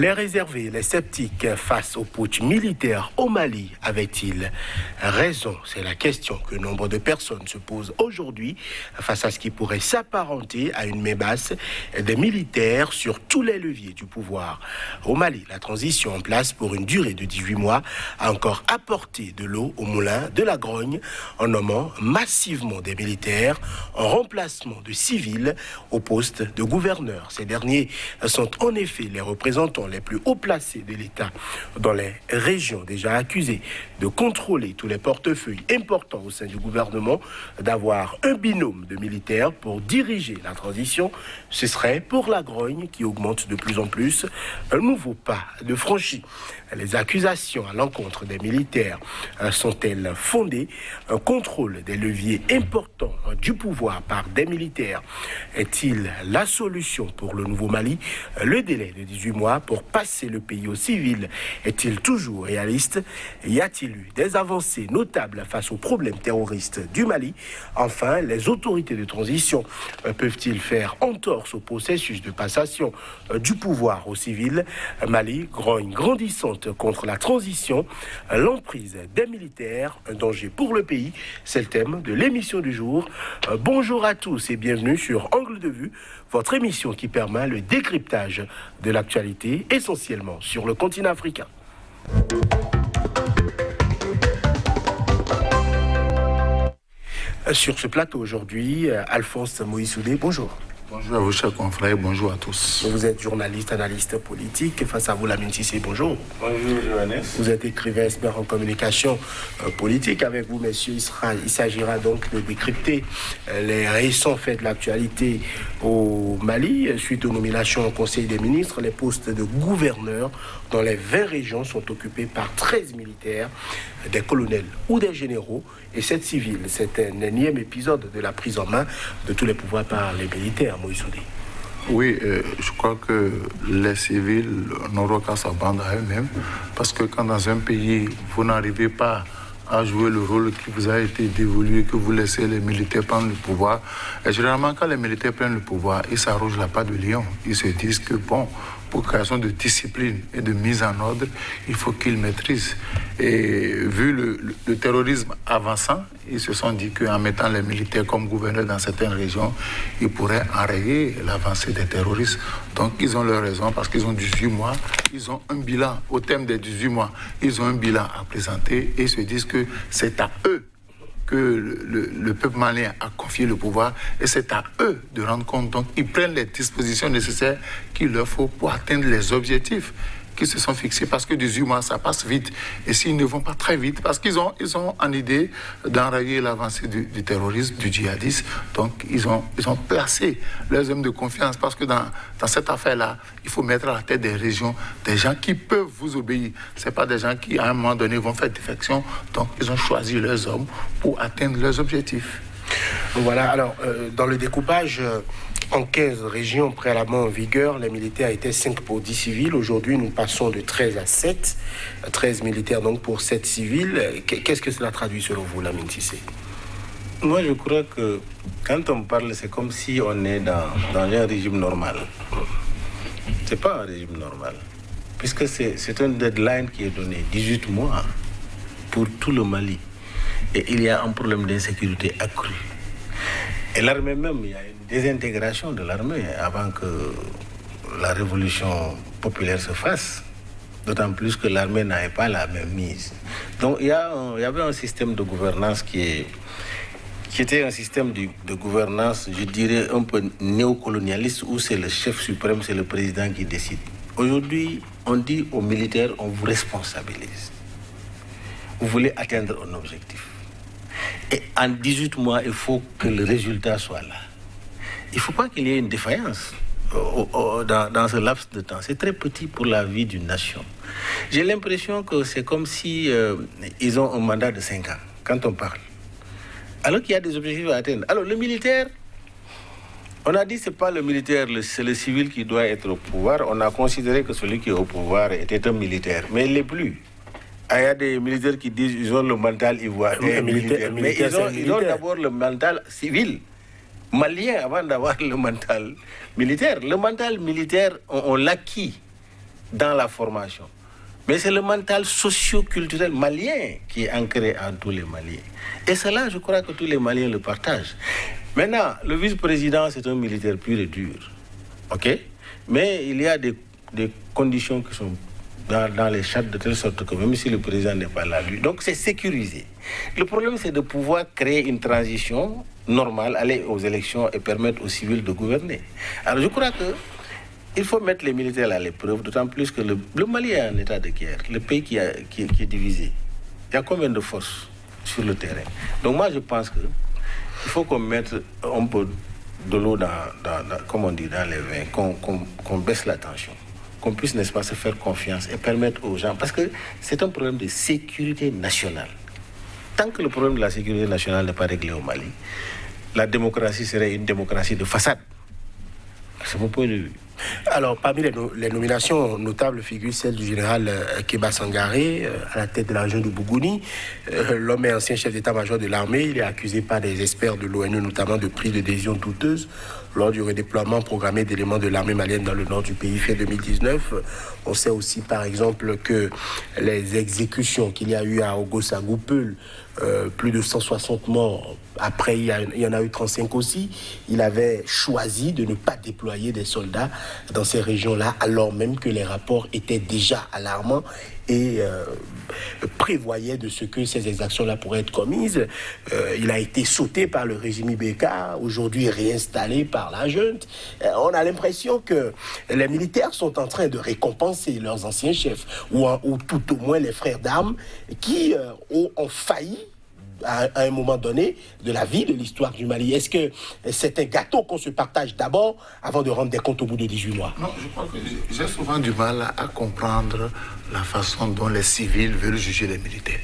Les réservés, les sceptiques face au putsch militaire au Mali avaient-ils raison? C'est la question que nombre de personnes se posent aujourd'hui face à ce qui pourrait s'apparenter à une mébasse des militaires sur tous les leviers du pouvoir. Au Mali, la transition en place pour une durée de 18 mois a encore apporté de l'eau au moulin de la grogne en nommant massivement des militaires en remplacement de civils au poste de gouverneur. Ces derniers sont en effet les représentants les plus haut placés de l'État dans les régions déjà accusées de contrôler tous les portefeuilles importants au sein du gouvernement, d'avoir un binôme de militaires pour diriger la transition. Ce serait pour la grogne qui augmente de plus en plus un nouveau pas de franchi. Les accusations à l'encontre des militaires sont-elles fondées? Un contrôle des leviers importants du pouvoir par des militaires est-il la solution pour le nouveau Mali? Le délai de 18 mois pour passer le pays aux civils est-il toujours réaliste? Y a-t-il eu des avancées notables face aux problèmes terroristes du Mali? Enfin, les autorités de transition peuvent-ils faire entorse au processus de passation du pouvoir aux civils? Mali, grogne grandissante contre la transition, l'emprise des militaires, un danger pour le pays, c'est le thème de l'émission du jour. Bonjour à tous et bienvenue sur Angle de Vue, votre émission qui permet le décryptage de l'actualité, essentiellement sur le continent africain. Sur ce plateau aujourd'hui, Alphonse Moïsoudé, bonjour. Bonjour à vous, chers confrères, bonjour à tous. Vous êtes journaliste, analyste politique. Face à vous, Lamine Tissé, bonjour. Bonjour, Johannes. Vous êtes écrivain, expert en communication politique. Avec vous, messieurs, il s'agira donc de décrypter les récents faits de l'actualité au Mali. Suite aux nominations au Conseil des ministres, les postes de gouverneurs dans les 20 régions sont occupés par 13 militaires, des colonels ou des généraux et 7 civils. C'est un énième épisode de la prise en main de tous les pouvoirs par les militaires, Moïse Oudé. Oui, je crois que les civils n'auront qu'à s'abandonner à eux-mêmes, parce que quand dans un pays, vous n'arrivez pas à jouer le rôle qui vous a été dévolu, que vous laissez les militaires prendre le pouvoir, et généralement quand les militaires prennent le pouvoir, ils s'arrogent la patte de lion. Ils se disent que bon, pour création de discipline et de mise en ordre, il faut qu'ils maîtrisent. Et vu le terrorisme avançant, ils se sont dit qu'en mettant les militaires comme gouverneurs dans certaines régions, ils pourraient enrayer l'avancée des terroristes. Donc ils ont leur raison parce qu'ils ont 18 mois, ils ont un bilan, au terme des 18 mois, ils ont un bilan à présenter et ils se disent que c'est à eux que le peuple malien a confié le pouvoir et c'est à eux de rendre compte. Donc, ils prennent les dispositions nécessaires qu'il leur faut pour atteindre les objectifs qui se sont fixés parce que 18 mois, ça passe vite. Et s'ils ne vont pas très vite, parce qu'ils ont en idée d'enrayer l'avancée du terrorisme, du djihadisme, donc ils ont placé leurs hommes de confiance parce que dans cette affaire-là, il faut mettre à la tête des régions des gens qui peuvent vous obéir. Ce n'est pas des gens qui, à un moment donné, vont faire défection. Donc, ils ont choisi leurs hommes pour atteindre leurs objectifs. Voilà, alors, dans le découpage, en 15 régions préalablement en vigueur, les militaires étaient 5 pour 10 civils. Aujourd'hui, nous passons de 13 à 7. 13 militaires donc pour 7 civils. Qu'est-ce que cela traduit selon vous, Lamine Tissé? Moi, je crois que quand on parle, c'est comme si on est dans un régime normal. Ce n'est pas un régime normal. Puisque c'est un deadline qui est donné, 18 mois, pour tout le Mali. Et il y a un problème d'insécurité accru. Et l'armée même, il y a une désintégration de l'armée avant que la révolution populaire se fasse. D'autant plus que l'armée n'avait pas la même mise. Donc il y avait un système de gouvernance qui était un système de gouvernance, je dirais, un peu néocolonialiste, où c'est le chef suprême, c'est le président qui décide. Aujourd'hui, on dit aux militaires, on vous responsabilise. Vous voulez atteindre un objectif. Et en 18 mois, il faut que le résultat soit là. Il ne faut pas qu'il y ait une défaillance dans ce laps de temps. C'est très petit pour la vie d'une nation. J'ai l'impression que c'est comme si ils ont un mandat de 5 ans, quand on parle. Alors qu'il y a des objectifs à atteindre. Alors le militaire, on a dit que ce n'est pas le militaire, c'est le civil qui doit être au pouvoir. On a considéré que celui qui est au pouvoir était un militaire, mais il ne l'est plus. Il y a des militaires qui disent qu'ils ont le mental ivoirien, mais ils ont d'abord le mental civil, malien, avant d'avoir le mental militaire. Le mental militaire, on l'acquis dans la formation. Mais c'est le mental socio-culturel malien qui est ancré en tous les Maliens. Et cela, je crois que tous les Maliens le partagent. Maintenant, le vice-président, c'est un militaire pur et dur. OK? Mais il y a des conditions qui sont dans les chartes de telle sorte que même si le président n'est pas là, lui. Donc c'est sécurisé. Le problème, c'est de pouvoir créer une transition normale, aller aux élections et permettre aux civils de gouverner. Alors je crois que il faut mettre les militaires à l'épreuve, d'autant plus que le Mali est en état de guerre, le pays qui est divisé. Il y a combien de forces sur le terrain? Donc moi je pense qu'il faut qu'on mette un peu de l'eau comme on dit, dans les vins, qu'on baisse la tension, qu'on puisse, n'est-ce pas, se faire confiance et permettre aux gens, parce que c'est un problème de sécurité nationale. Tant que le problème de la sécurité nationale n'est pas réglé au Mali, la démocratie serait une démocratie de façade. C'est mon point de vue. Alors, parmi les nominations notables figure celle du général Kéba Sangaré à la tête de la région de Bougouni. L'homme est ancien chef d'état-major de l'armée. Il est accusé par des experts de l'ONU, notamment de prise de décision douteuse lors du redéploiement programmé d'éléments de l'armée malienne dans le nord du pays fin 2019. On sait aussi, par exemple, que les exécutions qu'il y a eu à Ogossagou-Peul, plus de 160 morts. Après, il y en a eu 35 aussi. Il avait choisi de ne pas déployer des soldats dans ces régions-là, alors même que les rapports étaient déjà alarmants et prévoyaient de ce que ces exactions-là pourraient être commises. Il a été sauté par le régime Ibeka, aujourd'hui réinstallé par la junte. On a l'impression que les militaires sont en train de récompenser leurs anciens chefs, ou tout au moins les frères d'armes, qui ont failli à un moment donné de la vie, de l'histoire du Mali. Est-ce que c'est un gâteau qu'on se partage d'abord avant de rendre des comptes au bout de 18 mois? Non, je crois que j'ai souvent du mal à comprendre la façon dont les civils veulent juger les militaires.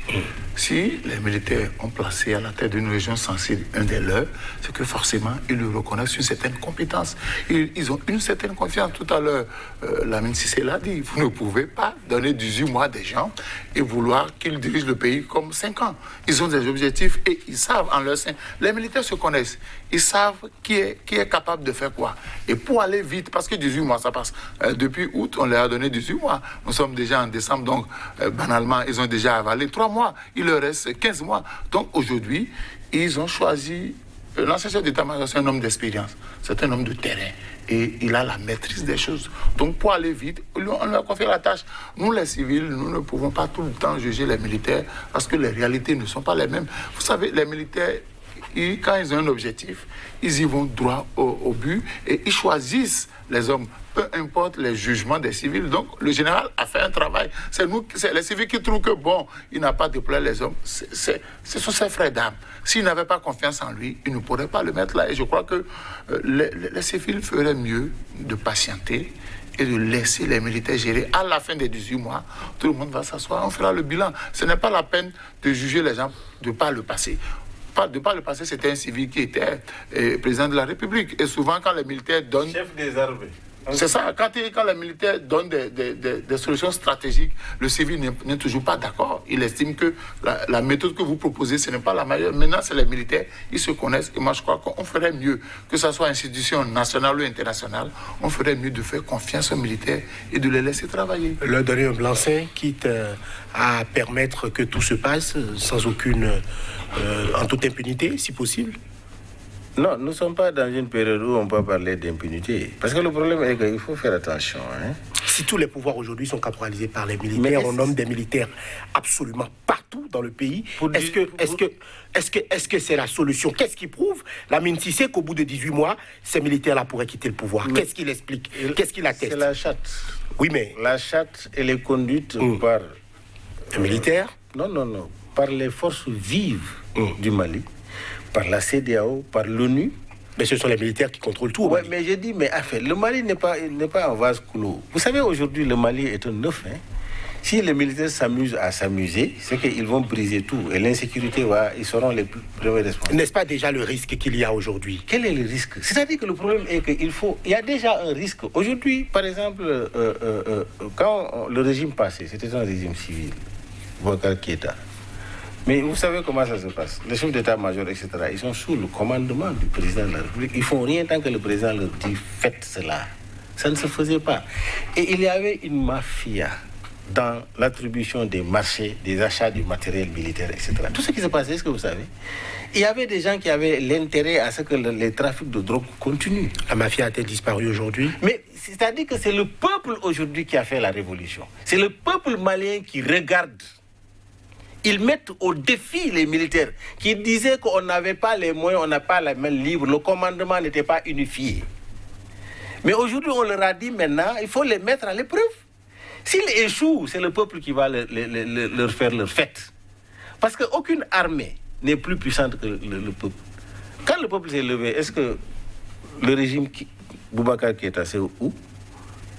Si les militaires ont placé à la tête d'une région sensible un des leurs, c'est que forcément, ils lui reconnaissent une certaine compétence. Ils ont une certaine confiance. Tout à l'heure, Lamine Cissé l'a dit, vous ne pouvez pas donner 18 mois à des gens et vouloir qu'ils dirigent le pays comme 5 ans. Ils ont des objectifs et ils savent en leur sein. Les militaires se connaissent. Ils savent qui est capable de faire quoi. Et pour aller vite, parce que 18 mois, ça passe. Depuis août, on leur a donné 18 mois. Nous sommes déjà en décembre, donc banalement, ils ont déjà avalé 3 mois. Il leur reste 15 mois. Donc aujourd'hui, ils ont choisi... L'ancien chef d'état-major, c'est un homme d'expérience. C'est un homme de terrain. Et il a la maîtrise des choses. Donc pour aller vite, on lui a confié la tâche. Nous, les civils, nous ne pouvons pas tout le temps juger les militaires parce que les réalités ne sont pas les mêmes. Vous savez, les militaires, quand ils ont un objectif, ils y vont droit au but et ils choisissent les hommes, peu importe les jugements des civils. Donc le général a fait un travail. C'est les civils qui trouvent que bon, il n'a pas déployé les hommes. Ce sont ses frères d'armes. S'ils n'avaient pas confiance en lui, ils ne pourraient pas le mettre là. Et je crois que les civils feraient mieux de patienter et de laisser les militaires gérer. À la fin des 18 mois, tout le monde va s'asseoir, on fera le bilan. Ce n'est pas la peine de juger les gens de par le passé. De par le passé, c'était un civil qui était président de la République. Et souvent, quand les militaires donnent... Chef des armées. C'est ça, quand les militaires donnent des solutions stratégiques, le civil n'est toujours pas d'accord. Il estime que la méthode que vous proposez, ce n'est pas la meilleure. Maintenant, c'est les militaires, ils se connaissent. Et moi, je crois qu'on ferait mieux, que ce soit institution nationale ou internationale, on ferait mieux de faire confiance aux militaires et de les laisser travailler. Leur donner un blanc-seing, quitte à permettre que tout se passe sans aucune... en toute impunité, si possible? Non, nous ne sommes pas dans une période où on peut parler d'impunité. Parce que le problème est qu'il faut faire attention. Si tous les pouvoirs aujourd'hui sont caporalisés par les militaires, on nomme des militaires absolument partout dans le pays. Est-ce que c'est la solution? Qu'est-ce qui prouve, Lamine Cissé, qu'au bout de 18 mois, ces militaires-là pourraient quitter le pouvoir? Qu'est-ce qu'il explique? Qu'est-ce qu'il atteste? C'est la chatte. Oui, mais... La chatte, elle est conduite par... Un militaire? Non. Par les forces vives du Mali, par la CEDEAO, par l'ONU. Mais ce sont les militaires qui contrôlent tout. Oui, mais j'ai dit, mais en fait, le Mali n'est pas un vase clos. Vous savez, aujourd'hui, le Mali est un œuf. Si les militaires s'amusent à s'amuser, c'est qu'ils vont briser tout. Et l'insécurité, ils seront les premiers responsables. N'est-ce pas déjà le risque qu'il y a aujourd'hui? Quel est le risque? C'est-à-dire que le problème est qu'il y a déjà un risque. Aujourd'hui, par exemple, quand le régime passé, c'était un régime civil, Boubacar Keïta. Mais vous savez comment ça se passe. Les chefs d'état-major, etc., ils sont sous le commandement du président de la République. Ils ne font rien tant que le président leur dit « faites cela ». Ça ne se faisait pas. Et il y avait une mafia dans l'attribution des marchés, des achats du matériel militaire, etc. Tout ce qui se passait, est-ce que vous savez? Il y avait des gens qui avaient l'intérêt à ce que les trafics de drogue continuent. La mafia a-t-elle disparu aujourd'hui? Mais c'est-à-dire que c'est le peuple aujourd'hui qui a fait la révolution. C'est le peuple malien qui regarde. Ils mettent au défi les militaires qui disaient qu'on n'avait pas les moyens, on n'a pas la main libre, le commandement n'était pas unifié. Mais aujourd'hui, on leur a dit maintenant, il faut les mettre à l'épreuve. S'ils échouent, c'est le peuple qui va leur faire leur fête. Parce qu'aucune armée n'est plus puissante que le peuple. Quand le peuple s'est levé, est-ce que le régime Boubacar Keïta, c'est où?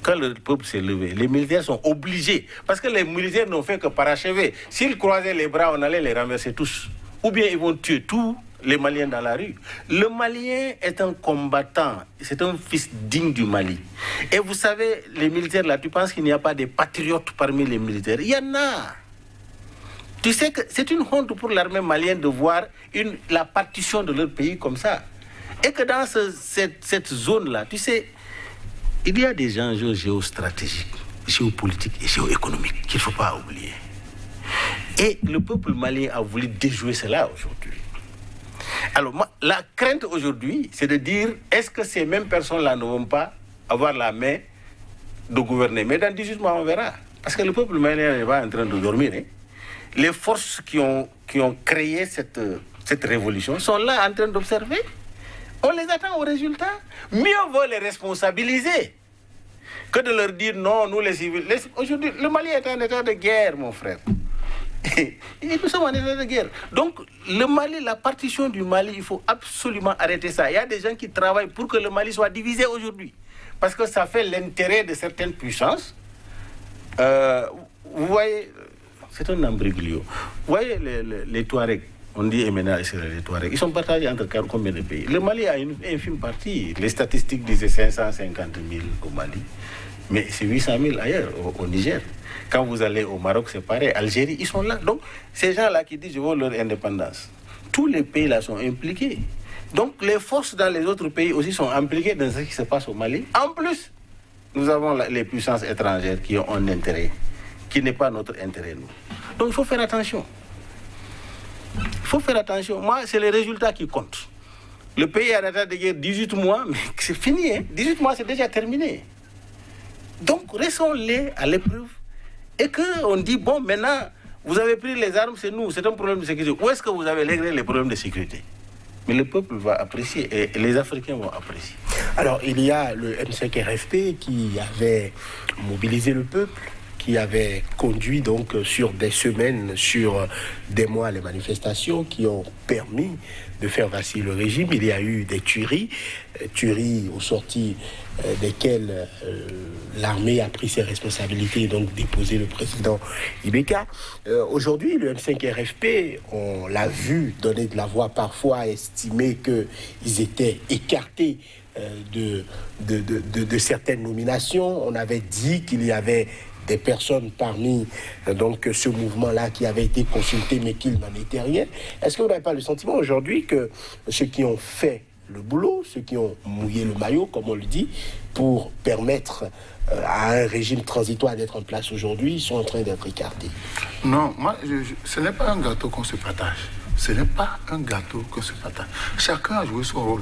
Quand le peuple s'est levé, les militaires sont obligés. Parce que les militaires n'ont fait que parachever. S'ils croisaient les bras, on allait les renverser tous. Ou bien ils vont tuer tous les Maliens dans la rue. Le Malien est un combattant. C'est un fils digne du Mali. Et vous savez, les militaires là, tu penses qu'il n'y a pas des patriotes parmi les militaires? Il y en a. Tu sais que c'est une honte pour l'armée malienne de voir la partition de leur pays comme ça. Et que dans cette zone-là, tu sais, il y a des enjeux géostratégiques, géopolitiques et géoéconomiques qu'il ne faut pas oublier. Et le peuple malien a voulu déjouer cela aujourd'hui. Alors, moi, la crainte aujourd'hui, c'est de dire, est-ce que ces mêmes personnes-là ne vont pas avoir la main de gouverner? Mais dans 18 mois, on verra. Parce que le peuple malien n'est pas en train de dormir. Hein. Les forces qui ont créé cette révolution sont là en train d'observer. On les attend au résultat. Mieux vaut les responsabiliser que de leur dire non, nous les civils. Aujourd'hui, le Mali est en état de guerre, mon frère. Et nous sommes en état de guerre. Donc, le Mali, la partition du Mali, il faut absolument arrêter ça. Il y a des gens qui travaillent pour que le Mali soit divisé aujourd'hui. Parce que ça fait l'intérêt de certaines puissances. Vous voyez, c'est un imbroglio. Vous voyez les Touaregs, on dit MNA et c'est les Touaregs, ils sont partagés entre combien de pays? Le Mali a une infime partie. Les statistiques disaient 550 000 au Mali. Mais c'est 800 000 ailleurs, au Niger. Quand vous allez au Maroc, c'est pareil. Algérie, ils sont là. Donc, ces gens-là qui disent, je veux leur indépendance, tous les pays-là sont impliqués. Donc, les forces dans les autres pays aussi sont impliquées dans ce qui se passe au Mali. En plus, nous avons les puissances étrangères qui ont un intérêt, qui n'est pas notre intérêt, nous. Donc, il faut faire attention. Il faut faire attention. Moi, c'est les résultats qui comptent. Le pays a arrêté de guerre 18 mois, mais c'est fini. Hein? 18 mois, c'est déjà terminé. Donc, restons-les à l'épreuve. Et qu'on dit, bon, maintenant, vous avez pris les armes, c'est nous, c'est un problème de sécurité. Où est-ce que vous avez réglé les problèmes de sécurité? Mais le peuple va apprécier et les Africains vont apprécier. Alors, il y a le M5 RFP qui avait mobilisé le peuple, qui avait conduit donc sur des semaines, sur des mois, les manifestations qui ont permis de faire vaciller le régime. Il y a eu des tueries aux sorties desquelles l'armée a pris ses responsabilités et donc déposé le président Ibeka. Aujourd'hui, le M5 RFP, on l'a vu donner de la voix parfois, estimer qu'ils étaient écartés de certaines nominations. On avait dit qu'il y avait des personnes parmi donc ce mouvement-là qui avaient été consultées mais qu'il n'en était rien. Est-ce que vous n'avez pas le sentiment aujourd'hui que ceux qui ont fait le boulot, ceux qui ont mouillé le maillot, comme on le dit, pour permettre à un régime transitoire d'être en place aujourd'hui, sont en train d'être écartés? Non, moi, ce n'est pas un gâteau qu'on se partage. Ce n'est pas un gâteau qu'on se partage. Chacun a joué son rôle.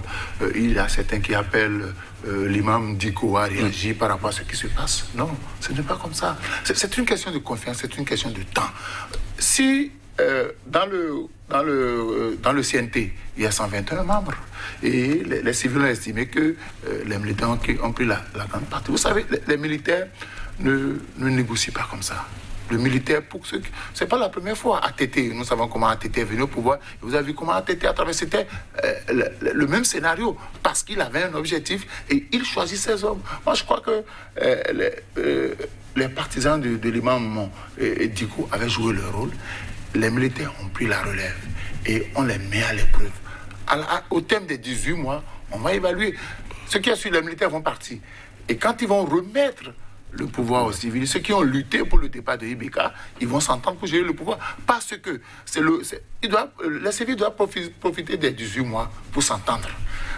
Il y a certains qui appellent l'imam Diko à réagir par rapport à ce qui se passe. Non, ce n'est pas comme ça. C'est une question de confiance, c'est une question de temps. Si dans le CNT, il y a 121 membres, et les civils ont estimé que les militaires ont pris la grande partie. Vous savez, les militaires ne négocient pas comme ça. Le militaire, c'est pas la première fois. ATT, nous savons comment ATT est venu au pouvoir. Vous avez vu comment ATT a traversé. C'était le même scénario, parce qu'il avait un objectif et il choisit ses hommes. Moi, je crois que les partisans de l'imam Diko avaient joué leur rôle. Les militaires ont pris la relève et on les met à l'épreuve. Au terme des 18 mois, on va évaluer. Ceux qui ont su, les militaires vont partir. Et quand ils vont remettre le pouvoir aux civils. Ceux qui ont lutté pour le départ de IBK, ils vont s'entendre pour gérer le pouvoir. Parce que les civils doivent profiter des 18 mois pour s'entendre.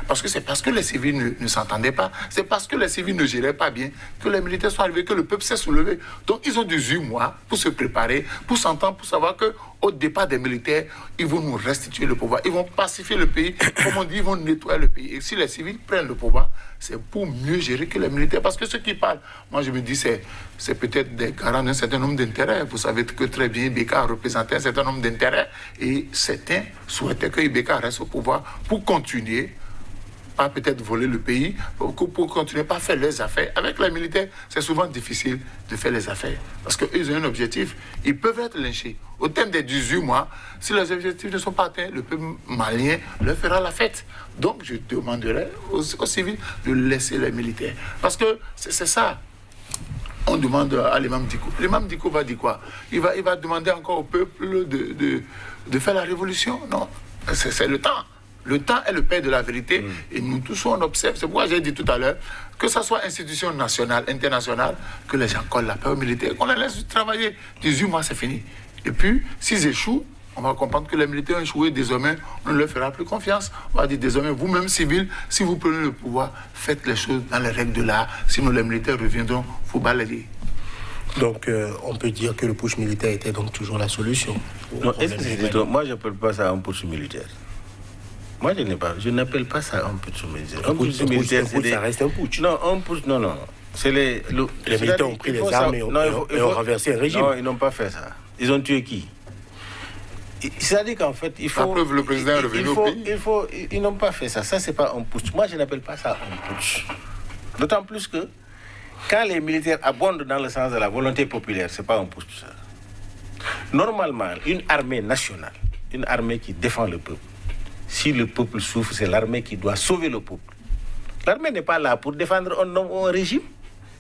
Parce que c'est parce que les civils ne s'entendaient pas, c'est parce que les civils ne géraient pas bien, que les militaires sont arrivés, que le peuple s'est soulevé. Donc ils ont 18 mois pour se préparer, pour s'entendre, pour savoir qu'au départ des militaires, ils vont nous restituer le pouvoir. Ils vont pacifier le pays, comme on dit, ils vont nettoyer le pays. Et si les civils prennent le pouvoir, c'est pour mieux gérer que les militaires. Parce que ceux qui parlent, moi je me dis, c'est peut-être des garants d'un certain nombre d'intérêts. Vous savez que très bien, IBK représentait un certain nombre d'intérêts. Et certains souhaitaient que IBK reste au pouvoir pour continuer, pas peut-être voler le pays, pour continuer, pas faire les affaires. Avec les militaires, c'est souvent difficile de faire les affaires. Parce qu'ils ont un objectif. Ils peuvent être lynchés. Au terme des 18 mois, si les objectifs ne sont pas atteints, le peuple malien leur fera la fête. Donc, je demanderai aux civils de laisser les militaires. Parce que c'est ça. On demande à l'imam Dicko. L'imam Dicko va dire quoi? Il va demander encore au peuple de faire la révolution? Non, c'est le temps. Le temps est le père de la vérité et nous tous on observe. C'est pourquoi j'ai dit tout à l'heure que ce soit institution nationale, internationale, que les gens collent la paix aux militaires, qu'on les laisse travailler. 18 mois, c'est fini. Et puis, s'ils échouent, on va comprendre que les militaires ont échoué. Désormais, on ne leur fera plus confiance. On va dire désormais, vous-même civils, si vous prenez le pouvoir, faites les choses dans les règles de l'art. Sinon, les militaires reviendront, il faut balayer. Donc, on peut dire que le putsch militaire était donc toujours la solution. Non, moi, je n'appelle pas ça un putsch militaire. Moi, je n'appelle pas ça un putsch militaire. Un putsch militaire, ça reste un putsch. Non, un putsch, non. C'est les militaires ont pris les armes et ont renversé un régime. Non, ils n'ont pas fait ça. Ils ont tué qui? C'est-à-dire qu'en fait, il faut... La preuve, le président est revenu au pays. Ils n'ont pas fait ça. Ça, c'est pas un putsch. Moi, je n'appelle pas ça un putsch. D'autant plus que quand les militaires abondent dans le sens de la volonté populaire, c'est pas un putsch. Normalement, une armée nationale, une armée qui défend le peuple, si le peuple souffre, c'est l'armée qui doit sauver le peuple. L'armée n'est pas là pour défendre un régime.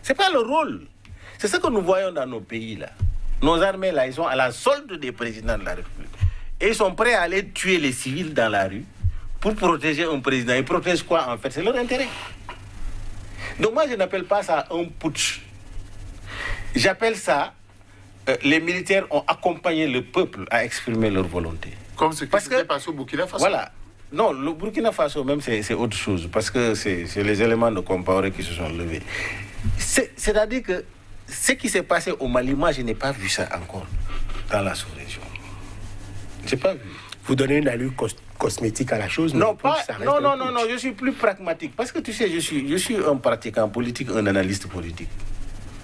Ce n'est pas le rôle. C'est ce que nous voyons dans nos pays là. Nos armées là, ils sont à la solde des présidents de la République. Et ils sont prêts à aller tuer les civils dans la rue pour protéger un président. Ils protègent quoi en fait? C'est leur intérêt. Donc moi je n'appelle pas ça un putsch. J'appelle ça, les militaires ont accompagné le peuple à exprimer leur volonté. Comme ce qui s'est passé au Burkina Faso. Voilà. Non, le Burkina Faso même c'est autre chose, parce que c'est les éléments de Compaoré qui se sont levés. C'est-à-dire que ce qui s'est passé au Mali, moi je n'ai pas vu ça encore dans la sous-région. Je n'ai pas vu. Vous donnez une allure cosmétique à la chose? Non, je suis plus pragmatique. Parce que tu sais, je suis un pratiquant politique, un analyste politique.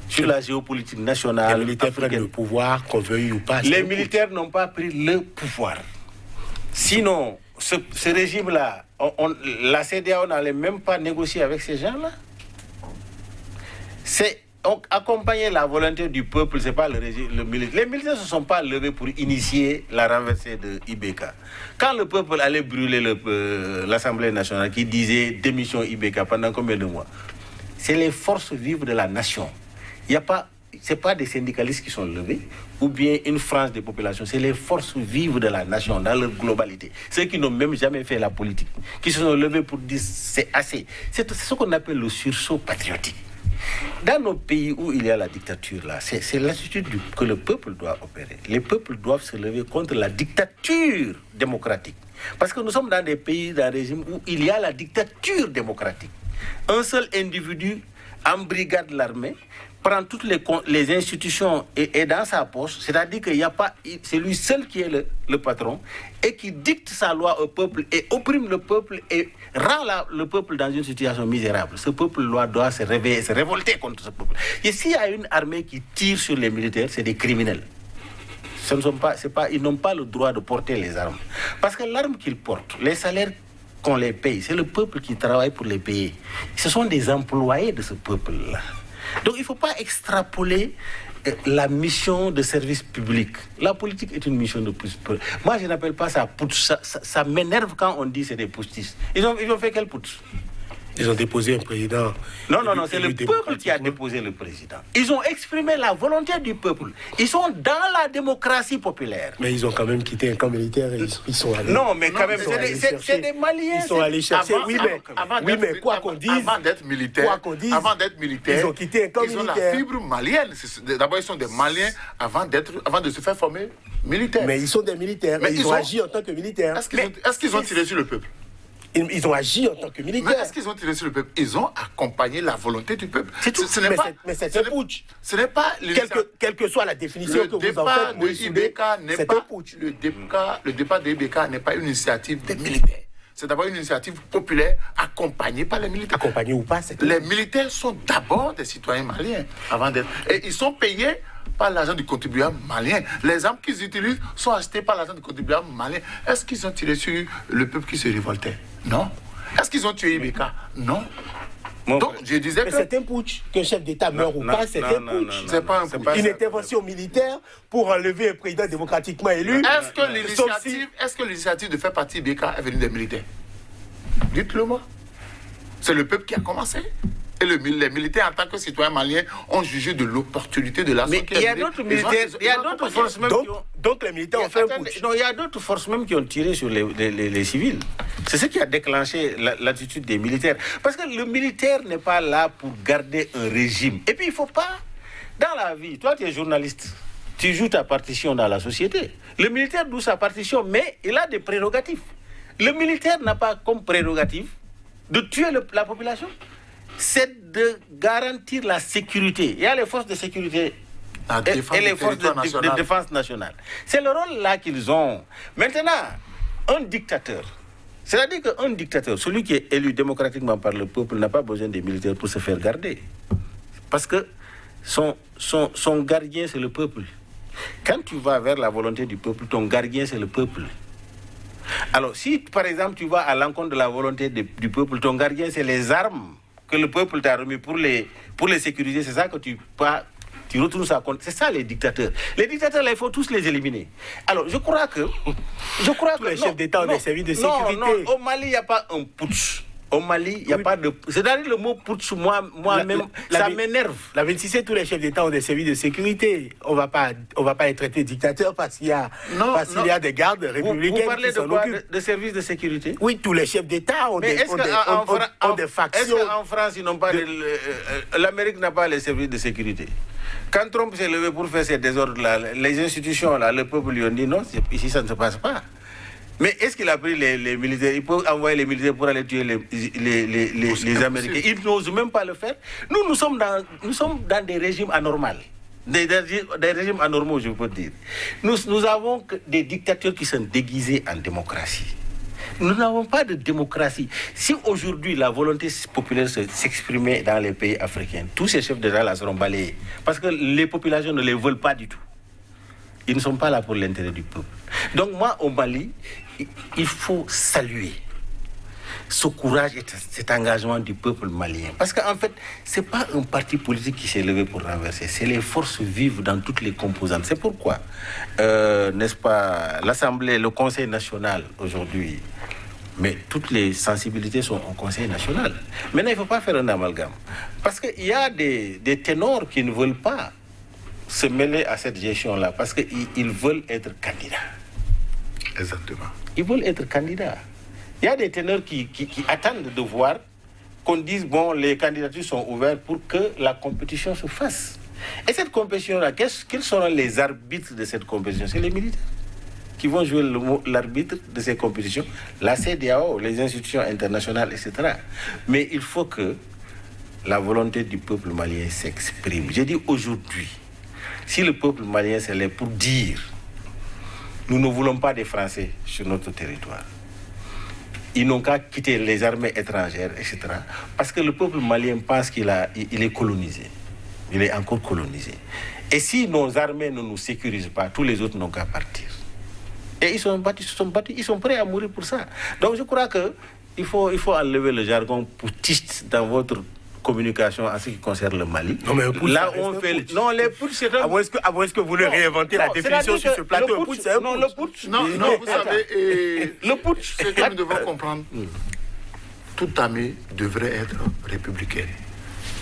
Sur la géopolitique nationale. Les militaires prennent le pouvoir, qu'on veuille ou pas. Les militaires n'ont pas pris le pouvoir. Sinon, ce régime-là, la CEDEAO n'allait même pas négocier avec ces gens-là. C'est accompagner la volonté du peuple, c'est pas le militaire. Les militaires ne se sont pas levés pour initier la renversée de IBK. Quand le peuple allait brûler l'Assemblée nationale qui disait démission IBK pendant combien de mois? C'est les forces vives de la nation. C'est pas des syndicalistes qui sont levés ou bien une frange des populations, c'est les forces vives de la nation dans leur globalité. Ceux qui n'ont même jamais fait la politique, qui se sont levés pour dire c'est assez. C'est ce qu'on appelle le sursaut patriotique. Dans nos pays où il y a la dictature, là, c'est l'attitude que le peuple doit opérer. Les peuples doivent se lever contre la dictature démocratique. Parce que nous sommes dans des pays, dans des régimes où il y a la dictature démocratique. Un seul individu embrigade l'armée, prend toutes les institutions et dans sa poche, c'est-à-dire qu'il n'y a pas, c'est lui seul qui est le patron et qui dicte sa loi au peuple et opprime le peuple et rend le peuple dans une situation misérable. Ce peuple doit se réveiller, se révolter contre ce peuple. Et s'il y a une armée qui tire sur les militaires, c'est des criminels. Ils n'ont pas le droit de porter les armes. Parce que l'arme qu'ils portent, les salaires qu'on les paye, c'est le peuple qui travaille pour les payer. Ce sont des employés de ce peuple-là. Donc il ne faut pas extrapoler la mission de service public. La politique est une mission de putsch. Moi, je n'appelle pas ça putsch. Ça m'énerve quand on dit que c'est des putschistes. Ils ont fait quel putsch? Ils ont déposé un président. Non, c'est le peuple qui a déposé le président. Ils ont exprimé la volonté du peuple. Ils sont dans la démocratie populaire. Mais ils ont quand même quitté un camp militaire et ils sont allés. Non, mais quand même, c'est des Maliens. Ils sont allés chercher. Mais quoi qu'on dise. Avant d'être militaire, ils ont quitté un camp militaire. Ils ont la fibre malienne. D'abord, ils sont des Maliens avant de se faire former militaires. Mais ils sont des militaires. Mais ils ont agi en tant que militaires. Est-ce qu'ils ont tiré sur le peuple? Ils ont agi en tant que militaires. Mais est-ce qu'ils ont tiré sur le peuple? Ils ont accompagné la volonté du peuple. C'est tout. Mais c'est un putsch. Ce n'est pas... Quelle que soit la définition que vous en faites, c'est un putsch. Le départ de IBK n'est pas une initiative des militaires. C'est d'abord une initiative populaire accompagnée par les militaires. Accompagnée ou pas, c'est tout. Les militaires sont d'abord des citoyens maliens avant d'être... Et ils sont payés par l'argent du contribuable malien. Les armes qu'ils utilisent sont achetées par l'argent du contribuable malien. Est-ce qu'ils ont tiré sur le peuple qui se révoltait? Non. Est-ce qu'ils ont tué IBK? Non. Donc, je disais que... c'est un putsch. Qu'un chef d'État meurt ou pas, c'est un putsch. C'est pas un putsch. Une intervention militaire pour enlever un président démocratiquement élu. Est-ce que l'initiative de faire partie IBK est venue des militaires? Dites-le moi. C'est le peuple qui a commencé. Et les militaires, en tant que citoyens maliens, ont jugé de l'opportunité de la Mais il y a d'autres militaires, il y a d'autres forces même qui ont... Donc les militaires ont fait un putsch. Non, il y a d'autres forces même qui ont tiré sur les civils. C'est ce qui a déclenché l'attitude des militaires. Parce que le militaire n'est pas là pour garder un régime. Et puis il ne faut pas... Dans la vie, toi tu es journaliste, tu joues ta partition dans la société. Le militaire joue sa partition, mais il a des prérogatives. Le militaire n'a pas comme prérogative de tuer la population. C'est de garantir la sécurité. Il y a les forces de sécurité et les forces de défense nationale. C'est le rôle là qu'ils ont. Maintenant, un dictateur, c'est-à-dire qu'un dictateur, celui qui est élu démocratiquement par le peuple, n'a pas besoin des militaires pour se faire garder. Parce que son gardien, c'est le peuple. Quand tu vas vers la volonté du peuple, ton gardien, c'est le peuple. Alors, si par exemple tu vas à l'encontre de la volonté du peuple, ton gardien, c'est les armes que le peuple t'a remis pour les sécuriser. C'est ça que tu retournes ça contre. C'est ça les dictateurs. Les dictateurs, là, il faut tous les éliminer. Alors, je crois que les chefs d'État ont des services de sécurité. Non, au Mali, il n'y a pas un putsch. Au Mali, il n'y a pas de... C'est-à-dire le mot putsch, moi-même, ça m'énerve. La 26e, tous les chefs d'État ont des services de sécurité. On va pas les traiter de dictateurs parce qu'il y a des gardes républicains. Vous parlez de quoi? De services de sécurité? Oui, tous les chefs d'État ont des factions. Est-ce qu'en France, ils n'ont pas l'Amérique n'a pas les services de sécurité? Quand Trump s'est levé pour faire ces désordres-là, les institutions, là, le peuple lui ont dit non, ici ça ne se passe pas. Mais est-ce qu'il a pris les militaires? Il peut envoyer les militaires pour aller tuer les Américains. Ils n'osent même pas le faire. Nous sommes dans des régimes anormaux. Des régimes anormaux, je peux dire. Nous avons des dictatures qui sont déguisées en démocratie. Nous n'avons pas de démocratie. Si aujourd'hui la volonté populaire s'exprimait dans les pays africains, tous ces chefs d'État là seront balayés. Parce que les populations ne les veulent pas du tout. Ils ne sont pas là pour l'intérêt du peuple. Donc moi, au Mali, il faut saluer ce courage et cet engagement du peuple malien. Parce qu'en fait, ce n'est pas un parti politique qui s'est levé pour renverser, c'est les forces vives dans toutes les composantes. C'est pourquoi, n'est-ce pas, l'Assemblée, le Conseil national aujourd'hui, mais toutes les sensibilités sont au Conseil national. Maintenant, il ne faut pas faire un amalgame. Parce qu'il y a des ténors qui ne veulent pas se mêler à cette gestion-là, parce qu'ils veulent être candidats. Exactement. Ils veulent être candidats. Il y a des ténors qui attendent de voir qu'on dise, bon, les candidatures sont ouvertes pour que la compétition se fasse. Et cette compétition-là, quels seront les arbitres de cette compétition? C'est les militaires qui vont jouer l'arbitre de ces compétitions, la CEDEAO, les institutions internationales, etc. Mais il faut que la volonté du peuple malien s'exprime. J'ai dit aujourd'hui, si le peuple malien s'est là pour dire nous ne voulons pas des Français sur notre territoire, ils n'ont qu'à quitter les armées étrangères, etc. Parce que le peuple malien pense qu'il est colonisé. Il est encore colonisé. Et si nos armées ne nous sécurisent pas, tous les autres n'ont qu'à partir. Et ils sont battus, ils sont prêts à mourir pour ça. Donc je crois qu'il faut enlever le jargon putschiste dans votre communication en ce qui concerne le Mali. Non, mais là on fait... Non, les putsch, c'est un... À moins que vous voulez réinventer la définition sur ce plateau. Le putsch, c'est un putsch. Non, vous savez... Le putsch... Ce que nous devons comprendre, toute armée devrait être républicaine.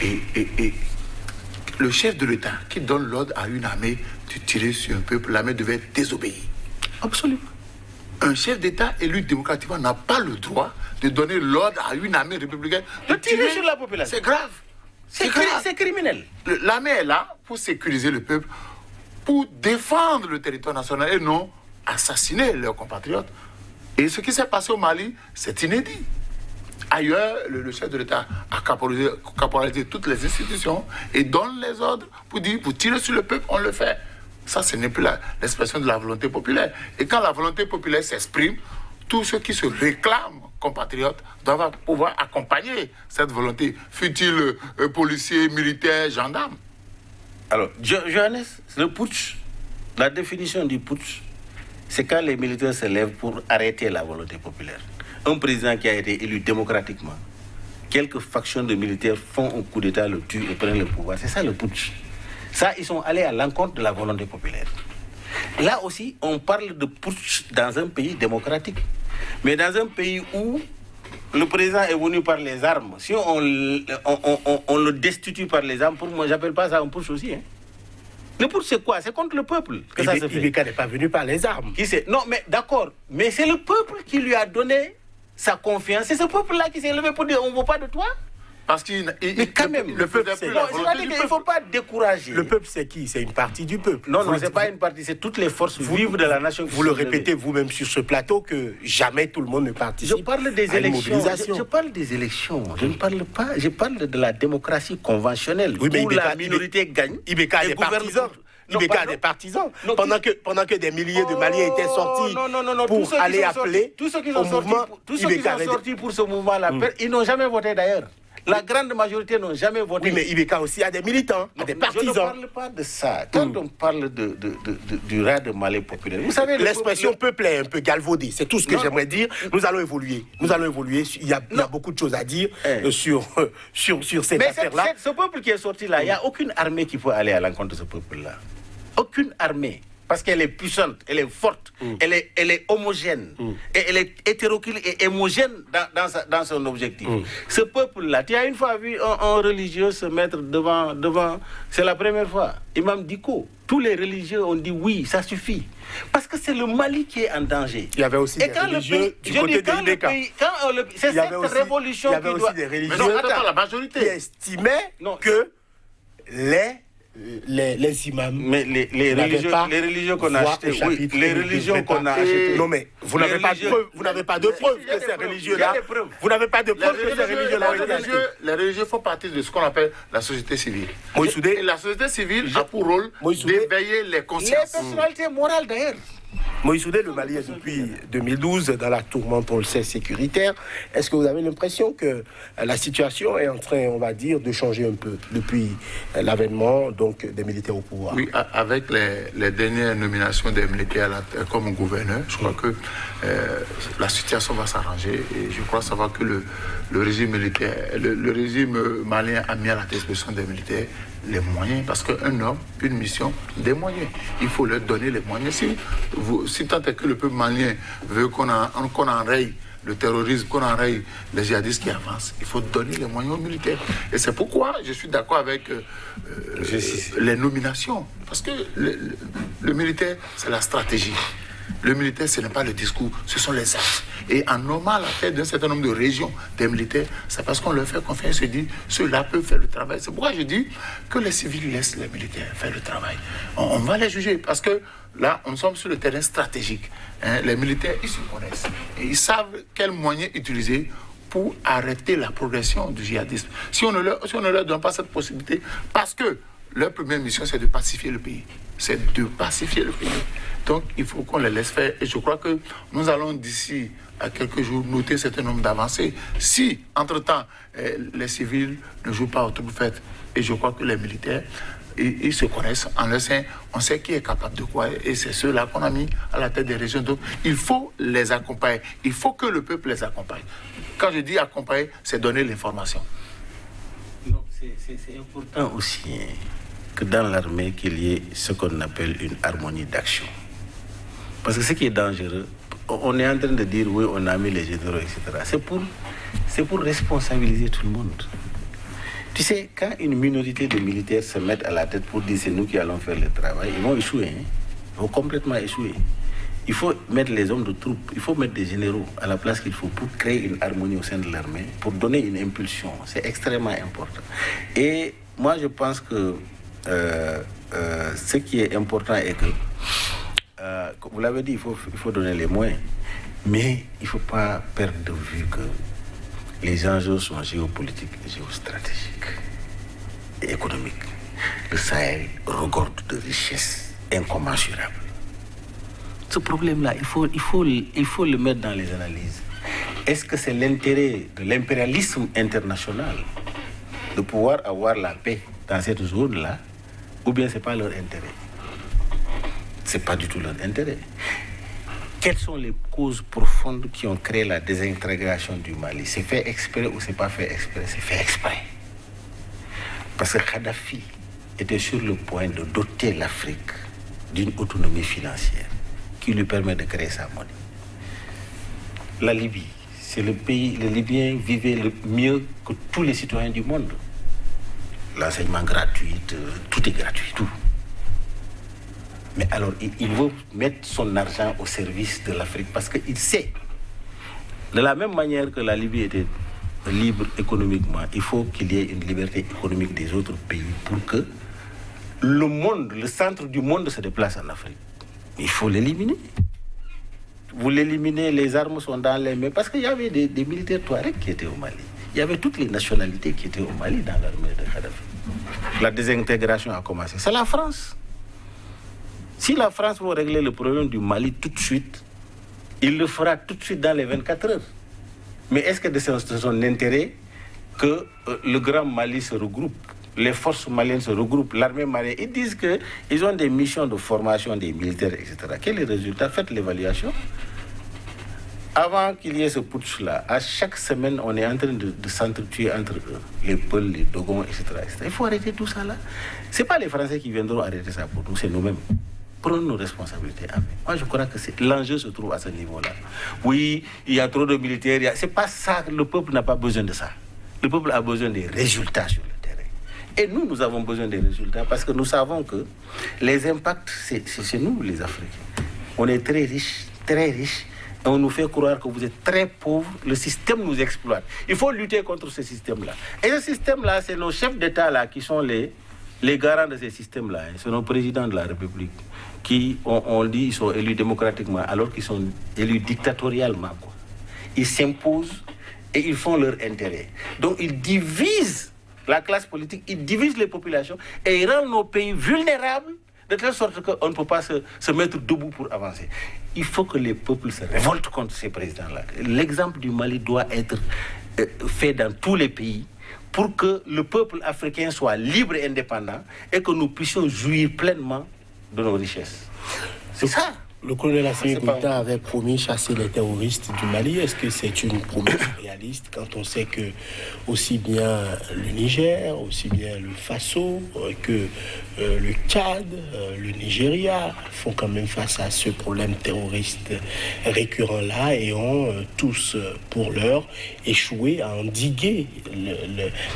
Et le chef de l'État qui donne l'ordre à une armée de tirer sur un peuple, l'armée devait désobéir. Absolument. Un chef d'État élu démocratiquement n'a pas le droit de donner l'ordre à une armée républicaine de tirer sur la population. C'est grave. C'est criminel. L'armée est là pour sécuriser le peuple, pour défendre le territoire national et non assassiner leurs compatriotes. Et ce qui s'est passé au Mali, c'est inédit. Ailleurs, le chef de l'État a caporalisé toutes les institutions et donne les ordres pour dire, pour tirer sur le peuple, on le fait. Ça, ce n'est plus l'expression de la volonté populaire. Et quand la volonté populaire s'exprime, tous ceux qui se réclament compatriotes doivent pouvoir accompagner cette volonté, fut-il policiers, militaires, gendarmes. Alors, Johannes, le putsch, la définition du putsch, c'est quand les militaires se lèvent pour arrêter la volonté populaire. Un président qui a été élu démocratiquement, quelques factions de militaires font un coup d'État, le tuent et prennent le pouvoir. C'est ça le putsch. Ça, ils sont allés à l'encontre de la volonté populaire. Là aussi, on parle de putsch dans un pays démocratique. Mais dans un pays où le président est venu par les armes, si on le destitue par les armes, pour moi, j'appelle pas ça un putsch aussi. Hein. Le putsch, c'est quoi? C'est contre le peuple que ça se fait. Ibeka n'est pas venu par les armes. Non, mais d'accord. Mais c'est le peuple qui lui a donné sa confiance. C'est ce peuple-là qui s'est levé pour dire on ne veut pas de toi. Parce qu'il mais quand même, le peuple, c'est la volonté du peuple. Il ne faut pas décourager. Le peuple, c'est qui? C'est une partie du peuple. Non, ce n'est pas une partie, c'est toutes les forces vives de la nation. Vous le répétez vous-même sur ce plateau que jamais tout le monde ne participe. Je parle des élections. Je parle des élections. Je ne parle pas. Je parle de la démocratie conventionnelle où la minorité gagne. Ibeka a des partisans. Ibeka a des partisans. Pendant que des milliers de Maliens étaient sortis pour aller appeler au mouvement, tous ceux qui sont sortis pour ce mouvement-là, ils n'ont jamais voté d'ailleurs. La grande majorité n'ont jamais voté. Oui, mais Ibeka aussi a des militants, a des partisans. Je ne parle pas de ça. Quand on parle du ras de Mali populaire, vous savez... L'expression peuple est un peu galvaudée. C'est tout ce que j'aimerais dire. Nous allons évoluer. Il y a beaucoup de choses à dire sur cette affaire-là. Mais ce peuple qui est sorti là, il n'y a aucune armée qui peut aller à l'encontre de ce peuple-là. Aucune armée. Parce qu'elle est puissante, elle est forte, elle est homogène, et elle est hétéroclite et homogène dans son objectif. Ce peuple-là, tu as une fois vu un religieux se mettre devant, c'est la première fois, Imam Diko, tous les religieux ont dit oui, ça suffit. Parce que c'est le Mali qui est en danger. Il y avait aussi des religieux du côté de Ibeka. C'est cette révolution qui doit... Il y avait aussi des religieux la majorité qui estimaient que les imams, mais les religions qu'on a achetées, oui, les religions qu'on a achetées. Non mais vous n'avez pas de preuves que ces religieux-là. Vous n'avez pas de preuves que ces religieux-là. Les religieux font partie de ce qu'on appelle la société civile. Et la société civile a pour rôle d'éveiller les consciences. Les personnalités morales d'ailleurs. Moïse Oudé, le Mali est depuis 2012 dans la tourmente, on le sait, sécuritaire. Est-ce que vous avez l'impression que la situation est en train, on va dire, de changer un peu depuis l'avènement donc des militaires au pouvoir? Oui, avec les dernières nominations des militaires comme gouverneur, je crois que la situation va s'arranger et je crois savoir que le régime militaire, le régime malien a mis à la disposition des militaires les moyens, parce qu'un homme, une mission, des moyens. Il faut leur donner les moyens. Si tant est que le peuple malien veut qu'on enraye le terrorisme, qu'on enraye les djihadistes qui avancent, il faut donner les moyens aux militaires. Et c'est pourquoi je suis d'accord avec les nominations. Parce que le militaire, c'est la stratégie. Le militaire, ce n'est pas le discours, ce sont les actes. Et en nommant la tête d'un certain nombre de régions des militaires, c'est parce qu'on leur fait confiance et se dit, ceux-là peuvent faire le travail. C'est pourquoi je dis que les civils laissent les militaires faire le travail. On va les juger, parce que là, nous sommes sur le terrain stratégique. Les militaires, ils se connaissent. Et ils savent quels moyens utiliser pour arrêter la progression du djihadisme. Si on ne leur donne pas cette possibilité, parce que leur première mission, c'est de pacifier le pays. C'est de pacifier le pays. Donc, il faut qu'on les laisse faire. Et je crois que nous allons, d'ici à quelques jours, noter un certain nombre d'avancées. Si, entre-temps, les civils ne jouent pas au trouble-fête, et je crois que les militaires, ils se connaissent en leur sein, on sait qui est capable de quoi. Et c'est ceux-là qu'on a mis à la tête des régions. Donc, il faut les accompagner. Il faut que le peuple les accompagne. Quand je dis accompagner, c'est donner l'information. Non, c'est important aussi que dans l'armée, qu'il y ait ce qu'on appelle une harmonie d'action. Parce que ce qui est dangereux, on est en train de dire oui, on a mis les généraux, etc. C'est pour responsabiliser tout le monde. Tu sais, quand une minorité de militaires se mettent à la tête pour dire c'est nous qui allons faire le travail, ils vont échouer. Hein? Ils vont complètement échouer. Il faut mettre les hommes de troupes, il faut mettre des généraux à la place qu'il faut pour créer une harmonie au sein de l'armée, pour donner une impulsion. C'est extrêmement important. Et moi, je pense que ce qui est important est que, vous l'avez dit, il faut donner les moyens. Mais il ne faut pas perdre de vue que les enjeux sont géopolitiques, géostratégiques et économiques. Le Sahel regorge de richesses incommensurables. Ce problème-là, il faut le mettre dans les analyses. Est-ce que c'est l'intérêt de l'impérialisme international de pouvoir avoir la paix dans cette zone-là, ou bien ce n'est pas leur intérêt? Ce n'est pas du tout leur intérêt. Quelles sont les causes profondes qui ont créé la désintégration du Mali? C'est fait exprès ou c'est pas fait exprès? C'est fait exprès. Parce que Kadhafi était sur le point de doter l'Afrique d'une autonomie financière qui lui permet de créer sa monnaie. La Libye, c'est le pays, les Libyens vivaient le mieux que tous les citoyens du monde. L'enseignement gratuit, tout est gratuit, tout. Mais alors, il veut mettre son argent au service de l'Afrique parce qu'il sait, de la même manière que la Libye était libre économiquement, il faut qu'il y ait une liberté économique des autres pays pour que le monde, le centre du monde se déplace en Afrique. Il faut l'éliminer. Vous l'éliminez, les armes sont dans les mains. Parce qu'il y avait des militaires touaregs qui étaient au Mali. Il y avait toutes les nationalités qui étaient au Mali dans l'armée de Kadhafi. La désintégration a commencé. C'est la France. Si la France veut régler le problème du Mali tout de suite, il le fera tout de suite dans les 24 heures. Mais est-ce que c'est son intérêt que le Grand Mali se regroupe, les forces maliennes se regroupent, l'armée malienne? Ils disent qu'ils ont des missions de formation des militaires, etc. Quel est le résultat? Faites l'évaluation. Avant qu'il y ait ce putsch-là, à chaque semaine, on est en train de s'entretuer entre eux, les Peuls, les Dogons, etc., etc. Il faut arrêter tout ça là. Ce n'est pas les Français qui viendront arrêter ça pour nous, c'est nous-mêmes. Prenons nos responsabilités. Moi, je crois que l'enjeu se trouve à ce niveau-là. Oui, il y a trop de militaires. C'est pas ça. Le peuple n'a pas besoin de ça. Le peuple a besoin des résultats sur le terrain. Et nous avons besoin des résultats parce que nous savons que les impacts, c'est nous, les Africains. On est très riches, et on nous fait croire que vous êtes très pauvres. Le système nous exploite. Il faut lutter contre ce système-là. Et ce système-là, c'est nos chefs d'État là qui sont les garants de ces systèmes-là. C'est nos présidents de la République qui, on dit, ils sont élus démocratiquement alors qu'ils sont élus dictatorialement. Ils s'imposent et ils font leur intérêt. Donc ils divisent la classe politique, ils divisent les populations et ils rendent nos pays vulnérables de telle sorte qu'on ne peut pas se mettre debout pour avancer. Il faut que les peuples se révoltent contre ces présidents-là. L'exemple du Mali doit être fait dans tous les pays pour que le peuple africain soit libre et indépendant et que nous puissions jouir pleinement de nos richesses. C'est ça. Le colonel Assimi Goïta avait promis chasser les terroristes du Mali. Est-ce que c'est une promesse réaliste quand on sait que aussi bien le Niger, aussi bien le Faso que le Tchad, le Nigeria font quand même face à ce problème terroriste récurrent-là et ont tous, pour l'heure, échoué à endiguer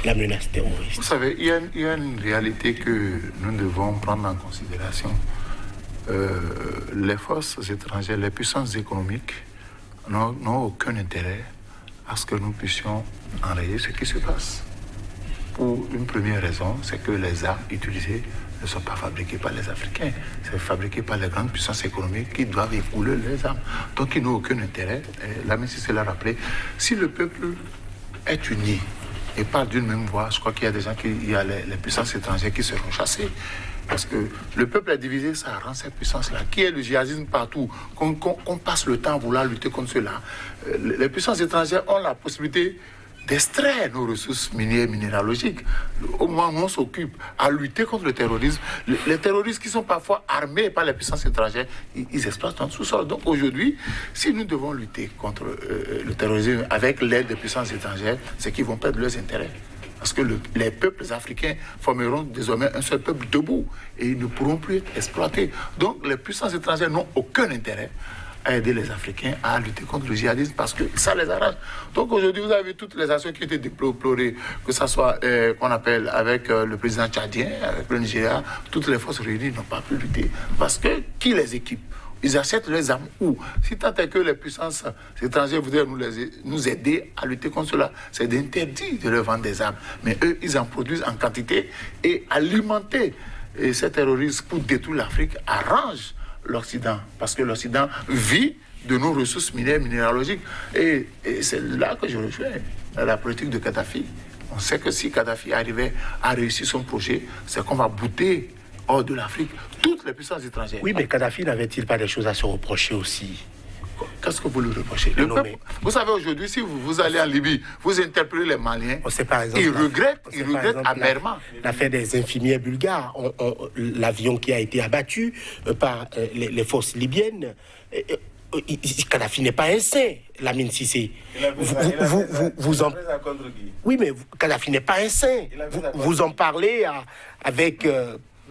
la menace terroriste? Vous savez, il y a une réalité que nous devons prendre en considération. Les forces étrangères, les puissances économiques n'ont aucun intérêt à ce que nous puissions enrayer ce qui se passe. Pour une première raison, c'est que les armes utilisées ne sont pas fabriquées par les Africains, c'est fabriqué par les grandes puissances économiques qui doivent écouler les armes. Donc ils n'ont aucun intérêt. La ministre l'a rappelé, si le peuple est uni et parle d'une même voix, je crois qu'il y a des gens, il y a les puissances étrangères qui seront chassées. Parce que le peuple est divisé, ça rend cette puissance-là. Qui est le djihadisme partout, qu'on passe le temps à vouloir lutter contre cela. Les puissances étrangères ont la possibilité d'extraire nos ressources minières, minéralogiques. Au moment où on s'occupe à lutter contre le terrorisme, les terroristes qui sont parfois armés par les puissances étrangères, ils exploitent notre sous-sol. Donc aujourd'hui, si nous devons lutter contre le terrorisme avec l'aide des puissances étrangères, c'est qu'ils vont perdre leurs intérêts. Parce que les peuples africains formeront désormais un seul peuple debout et ils ne pourront plus être exploités. Donc les puissances étrangères n'ont aucun intérêt à aider les Africains à lutter contre le djihadisme parce que ça les arrange. Donc aujourd'hui, vous avez toutes les actions qui ont été déplorées, que ce soit qu'on appelle avec le président tchadien, avec le Nigeria, toutes les forces réunies n'ont pas pu lutter. Parce que qui les équipe? Ils achètent les armes où? Si tant est que les puissances étrangères voudraient nous aider à lutter contre cela, c'est interdit de leur vendre des armes. Mais eux, ils en produisent en quantité et alimenter ces terroristes pour détruire l'Afrique arrange l'Occident. Parce que l'Occident vit de nos ressources minières, minéralogiques. Et c'est là que je rejoins la politique de Kadhafi. On sait que si Kadhafi arrivait à réussir son projet, c'est qu'on va bouter hors de l'Afrique toutes les puissances étrangères. Oui, mais Kadhafi n'avait-il pas des choses à se reprocher aussi? Qu'est-ce que vous lui reprochez? Le peuple, vous savez, aujourd'hui, si vous allez en Libye, vous interpellez les Maliens, on sait, par exemple, ils regrettent amèrement. L'affaire des infirmiers bulgares, l'avion qui a été abattu par les forces libyennes. Kadhafi n'est pas un saint, Lamine Cissé. Vous en... Oui, mais Kadhafi n'est pas un saint. Vous en parlez avec...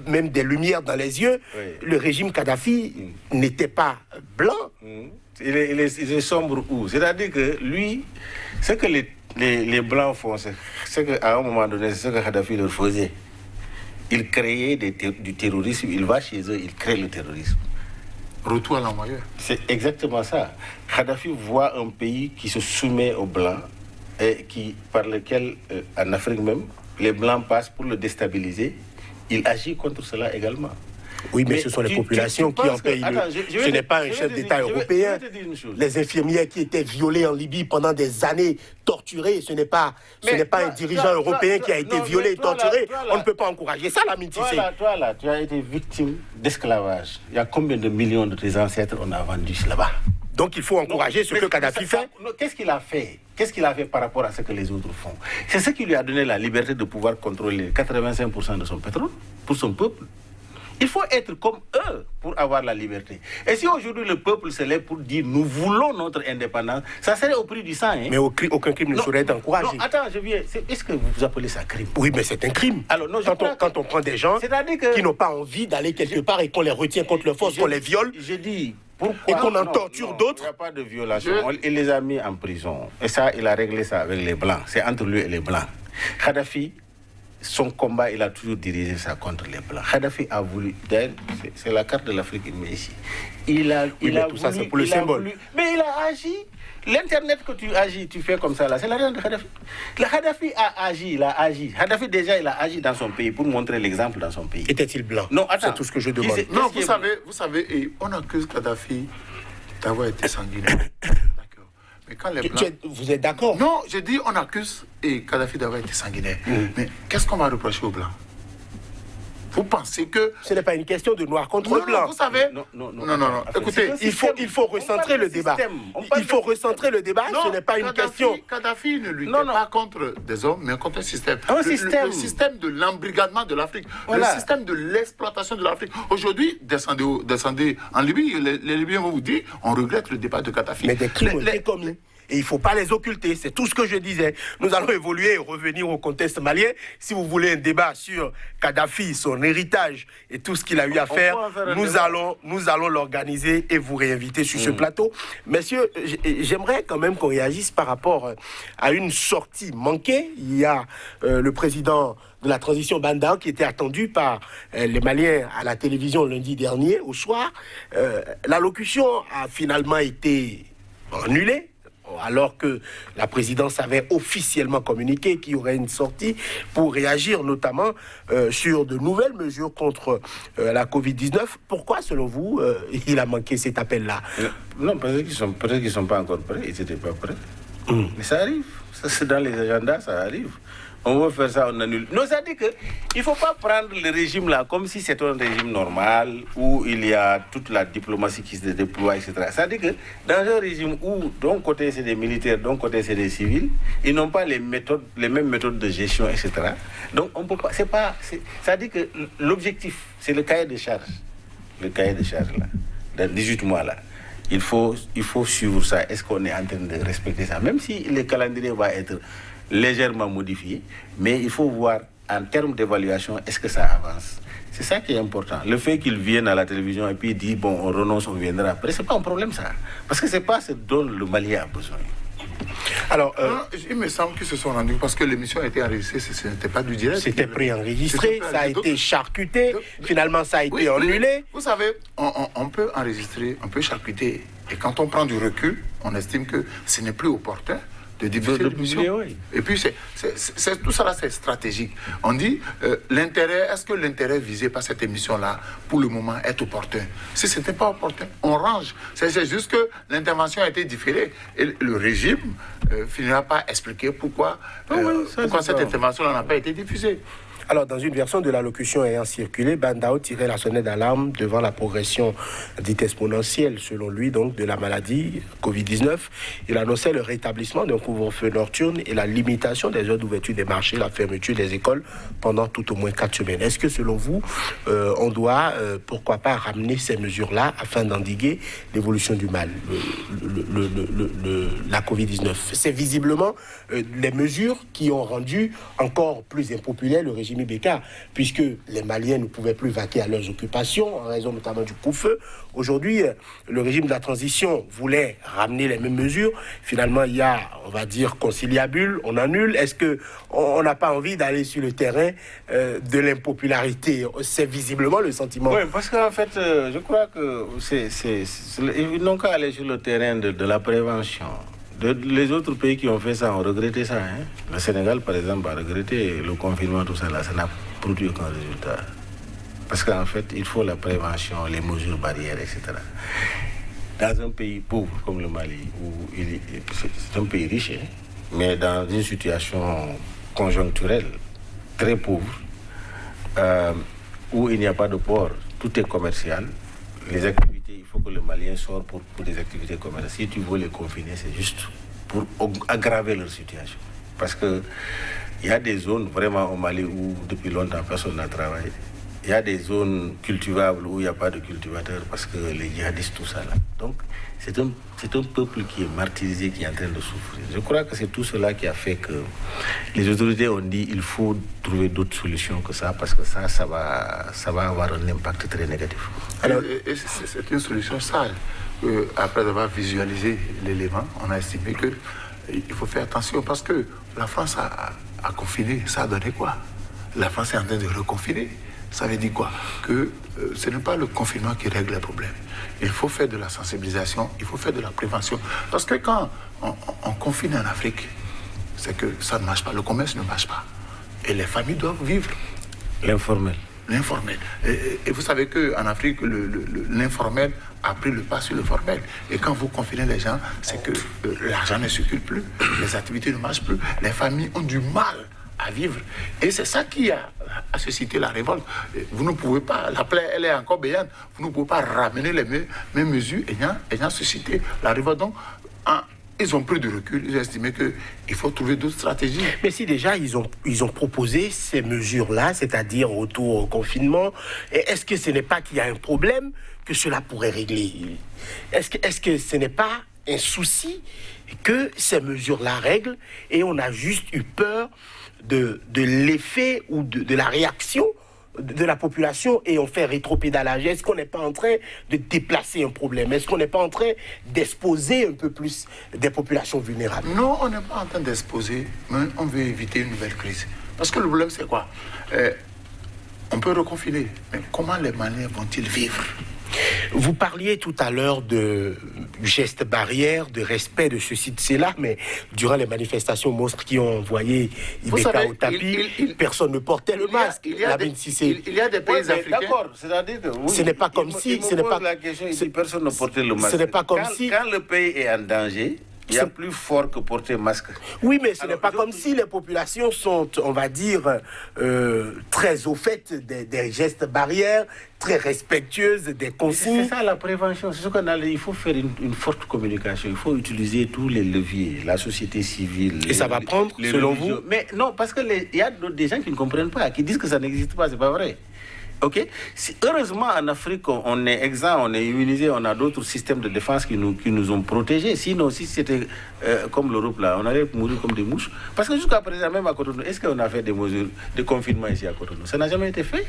même des lumières dans les yeux. Oui. Le régime Kadhafi n'était pas blanc. Il est sombre où? C'est-à-dire que lui, ce que les Blancs font, c'est qu'à un moment donné, c'est ce que Kadhafi leur faisait. Il créait du terrorisme, il va chez eux, il crée le terrorisme. Retour à l'envoyeur. C'est exactement ça. Kadhafi voit un pays qui se soumet aux Blancs et par lequel, en Afrique même, les Blancs passent pour le déstabiliser. Il agit contre cela également. Oui, mais ce sont les populations qui en payent. Ce n'est pas un chef d'État européen. Les infirmières qui étaient violées en Libye pendant des années, torturées, ce n'est pas un dirigeant européen qui a été violé et torturé. On ne peut pas encourager ça, Lamine Cissé. Toi, là, tu as été victime d'esclavage. Il y a combien de millions de tes ancêtres on a vendus là-bas? Donc il faut encourager ce que Kadhafi fait. Qu'est-ce qu'il a fait? Qu'est-ce qu'il a fait par rapport à ce que les autres font? C'est ce qui lui a donné la liberté de pouvoir contrôler 85% de son pétrole pour son peuple. Il faut être comme eux pour avoir la liberté. Et si aujourd'hui le peuple se lève pour dire nous voulons notre indépendance, ça serait au prix du sang. Hein? Mais aucun crime ne saurait être encouragé. Non, attends, je viens. Est-ce que vous appelez ça crime? Oui, mais c'est un crime. Alors, non, quand on prend des gens qui n'ont pas envie d'aller quelque part et qu'on les retient contre leur force, qu'on les viole. Je dis. Pourquoi? Et qu'on en torture d'autres. Il n'y a pas de violation. Il les a mis en prison. Et ça, il a réglé ça avec les Blancs. C'est entre lui et les Blancs. Kadhafi, son combat, il a toujours dirigé ça contre les Blancs. Kadhafi a voulu... D'ailleurs, c'est la carte de l'Afrique qu'il met ici. Il a tout ça, c'est pour le symbole. Mais il a agi. L'Internet que tu agis, tu fais comme ça, là, c'est l'argent de Kadhafi. Le Kadhafi a agi, il a agi. Kadhafi, déjà, il a agi dans son pays pour montrer l'exemple dans son pays. Était-il blanc? Non, attends. C'est tout ce que je demande. Non, vous savez, on accuse Kadhafi d'avoir été sanguinaire. D'accord. Mais quand les Blancs... Vous êtes d'accord? Non, je dis on accuse Kadhafi d'avoir été sanguinaire. Mais qu'est-ce qu'on va reprocher aux Blancs? Vous pensez que... Ce n'est pas une question de noir contre blanc. Non, vous savez... Non. Écoutez, il faut recentrer le débat. Il faut recentrer le débat. Ce n'est pas une question... Kadhafi ne luttait pas contre des hommes, mais contre un système. Le système de l'embrigadement de l'Afrique. Voilà. Le système de l'exploitation de l'Afrique. Aujourd'hui, descendez en Libye. Les Libyens vont vous dire, on regrette le départ de Kadhafi. Mais des crimes ont été commis. Et il ne faut pas les occulter, c'est tout ce que je disais. Nous allons évoluer et revenir au contexte malien. Si vous voulez un débat sur Kadhafi, son héritage et tout ce qu'il a eu à faire, nous allons l'organiser et vous réinviter sur ce plateau. Messieurs, j'aimerais quand même qu'on réagisse par rapport à une sortie manquée. Il y a le président de la transition Banda qui était attendu par les Maliens à la télévision lundi dernier au soir. L'allocution a finalement été annulée, alors que la présidence avait officiellement communiqué qu'il y aurait une sortie pour réagir notamment sur de nouvelles mesures contre la Covid-19. Pourquoi, selon vous, il a manqué cet appel-là? Non, peut-être qu'ils ne sont pas encore prêts, ils n'étaient pas prêts. Mais ça arrive, ça, c'est dans les agendas, ça arrive. On va faire ça, on annule. Non, ça dit qu'il ne faut pas prendre le régime là comme si c'était un régime normal où il y a toute la diplomatie qui se déploie, etc. Ça dit que dans un régime où d'un côté c'est des militaires, d'un côté c'est des civils, ils n'ont pas les mêmes méthodes de gestion, etc. Donc on peut pas. Ça dit que l'objectif, c'est le cahier de charge. Le cahier de charge là, dans 18 mois là. Il faut suivre ça. Est-ce qu'on est en train de respecter ça? Même si le calendrier va être légèrement modifié, mais il faut voir en termes d'évaluation, est-ce que ça avance? C'est ça qui est important. Le fait qu'ils viennent à la télévision et puis ils disent, bon, on renonce, on viendra après, c'est pas un problème ça. Parce que c'est pas ce dont le Mali a besoin. Alors, il me semble qu'ils se sont rendus, parce que l'émission a été enregistrée, ce n'était pas du direct. C'était préenregistré, ça a été charcuté, finalement ça a été annulé. Vous savez, on peut enregistrer, on peut charcuter, et quand on prend du recul, on estime que ce n'est plus opportun de diffuser l'émission. Oui. Et puis, tout ça là, c'est stratégique. On dit, est-ce que l'intérêt visé par cette émission-là, pour le moment, est opportun? Si ce n'était pas opportun, on range. C'est juste que l'intervention a été différée. Et le régime finira par expliquer pourquoi cette intervention n'a pas été diffusée. Alors, dans une version de l'allocution ayant circulé, Bandao tirait la sonnette d'alarme devant la progression dite exponentielle, selon lui, donc, de la maladie Covid-19. Il annonçait le rétablissement d'un couvre-feu nocturne et la limitation des heures d'ouverture des marchés, la fermeture des écoles pendant tout au moins 4 semaines. Est-ce que, selon vous, on doit, pourquoi pas, ramener ces mesures-là afin d'endiguer l'évolution du mal, la Covid-19? C'est visiblement les mesures qui ont rendu encore plus impopulaire le régime Ibeka, puisque les Maliens ne pouvaient plus vaquer à leurs occupations en raison notamment du couvre-feu. Aujourd'hui, le régime de la transition voulait ramener les mêmes mesures. Finalement, il y a, on va dire, conciliabule, on annule. Est-ce qu'on n'a pas envie d'aller sur le terrain de l'impopularité? C'est visiblement le sentiment. Oui, parce qu'en fait, je crois que ils n'ont qu'à aller sur le terrain de la prévention. Les autres pays qui ont fait ça ont regretté ça. Hein? Le Sénégal, par exemple, a regretté le confinement, tout ça là. Ça n'a produit aucun résultat. Parce qu'en fait, il faut la prévention, les mesures barrières, etc. Dans un pays pauvre comme le Mali, où c'est un pays riche, hein, mais dans une situation conjoncturelle très pauvre, où il n'y a pas de port, tout est commercial, les activités, il faut que le Malien sorte pour des activités commerciales. Si tu veux les confiner, c'est juste pour aggraver leur situation. Parce qu'il y a des zones vraiment au Mali où depuis longtemps personne n'a travaillé. Il y a des zones cultivables où il n'y a pas de cultivateurs parce que les djihadistes, tout ça là. Donc c'est un peuple qui est martyrisé, qui est en train de souffrir. Je crois que c'est tout cela qui a fait que les autorités ont dit qu'il faut trouver d'autres solutions que ça, parce que ça va avoir un impact très négatif. Alors, c'est une solution sale. Après avoir visualisé l'élément, on a estimé qu'il faut faire attention, parce que la France a confiné. Ça a donné quoi? La France est en train de reconfiner. Ça veut dire quoi? Que ce n'est pas le confinement qui règle les problèmes. Il faut faire de la sensibilisation, il faut faire de la prévention. Parce que quand on confine en Afrique, c'est que ça ne marche pas, le commerce ne marche pas. Et les familles doivent vivre. L'informel. L'informel. Et vous savez qu'en Afrique, l'informel a pris le pas sur le formel. Et quand vous confinez les gens, c'est que l'argent ne circule plus, les activités ne marchent plus, les familles ont du mal à vivre. Et c'est ça qui a suscité la révolte. Vous ne pouvez pas, la plaie, elle est encore béante, vous ne pouvez pas ramener les mêmes mesures ayant suscité la révolte. Donc, ils ont pris du recul, ils ont estimé qu'il faut trouver d'autres stratégies. Mais si déjà ils ont proposé ces mesures-là, c'est-à-dire retour au confinement, est-ce que ce n'est pas qu'il y a un problème que cela pourrait régler? Est-ce que ce n'est pas un souci que ces mesures-là règlent et on a juste eu peur de l'effet ou de la réaction de la population et on fait rétropédalage? Est-ce qu'on n'est pas en train de déplacer un problème? Est-ce qu'on n'est pas en train d'exposer un peu plus des populations vulnérables? Non, on n'est pas en train d'exposer, mais on veut éviter une nouvelle crise. Parce que le problème, c'est quoi? On peut reconfiner, mais comment les Maliens vont-ils vivre? Vous parliez tout à l'heure de gestes barrières, de respect de ceci, de cela, mais durant les manifestations monstres qui ont envoyé Ibeka au tapis, personne ne portait le masque. Il y a des pays africains. D'accord, c'est-à-dire que oui, ce n'est pas comme si... Ce n'est pas la question ici, personne ne portait le masque. Ce n'est pas comme si... Quand le pays est en danger, il y a plus fort que porter masque. Oui, mais ce n'est pas comme si les populations sont, on va dire, très au fait des gestes barrières, très respectueuses des consignes. C'est ça la prévention. C'est ce qu'on a. Il faut faire une forte communication. Il faut utiliser tous les leviers, la société civile. Et ça va prendre, selon vous? Mais non, parce que il y a des gens qui ne comprennent pas, qui disent que ça n'existe pas. C'est pas vrai. Ok. Heureusement, en Afrique, on est exempt, on est immunisé, on a d'autres systèmes de défense qui nous ont protégés. Sinon, si c'était comme l'Europe, là, on allait mourir comme des mouches. Parce que jusqu'à présent, même à Cotonou, est-ce qu'on a fait des mesures de confinement ici à Cotonou? Ça n'a jamais été fait.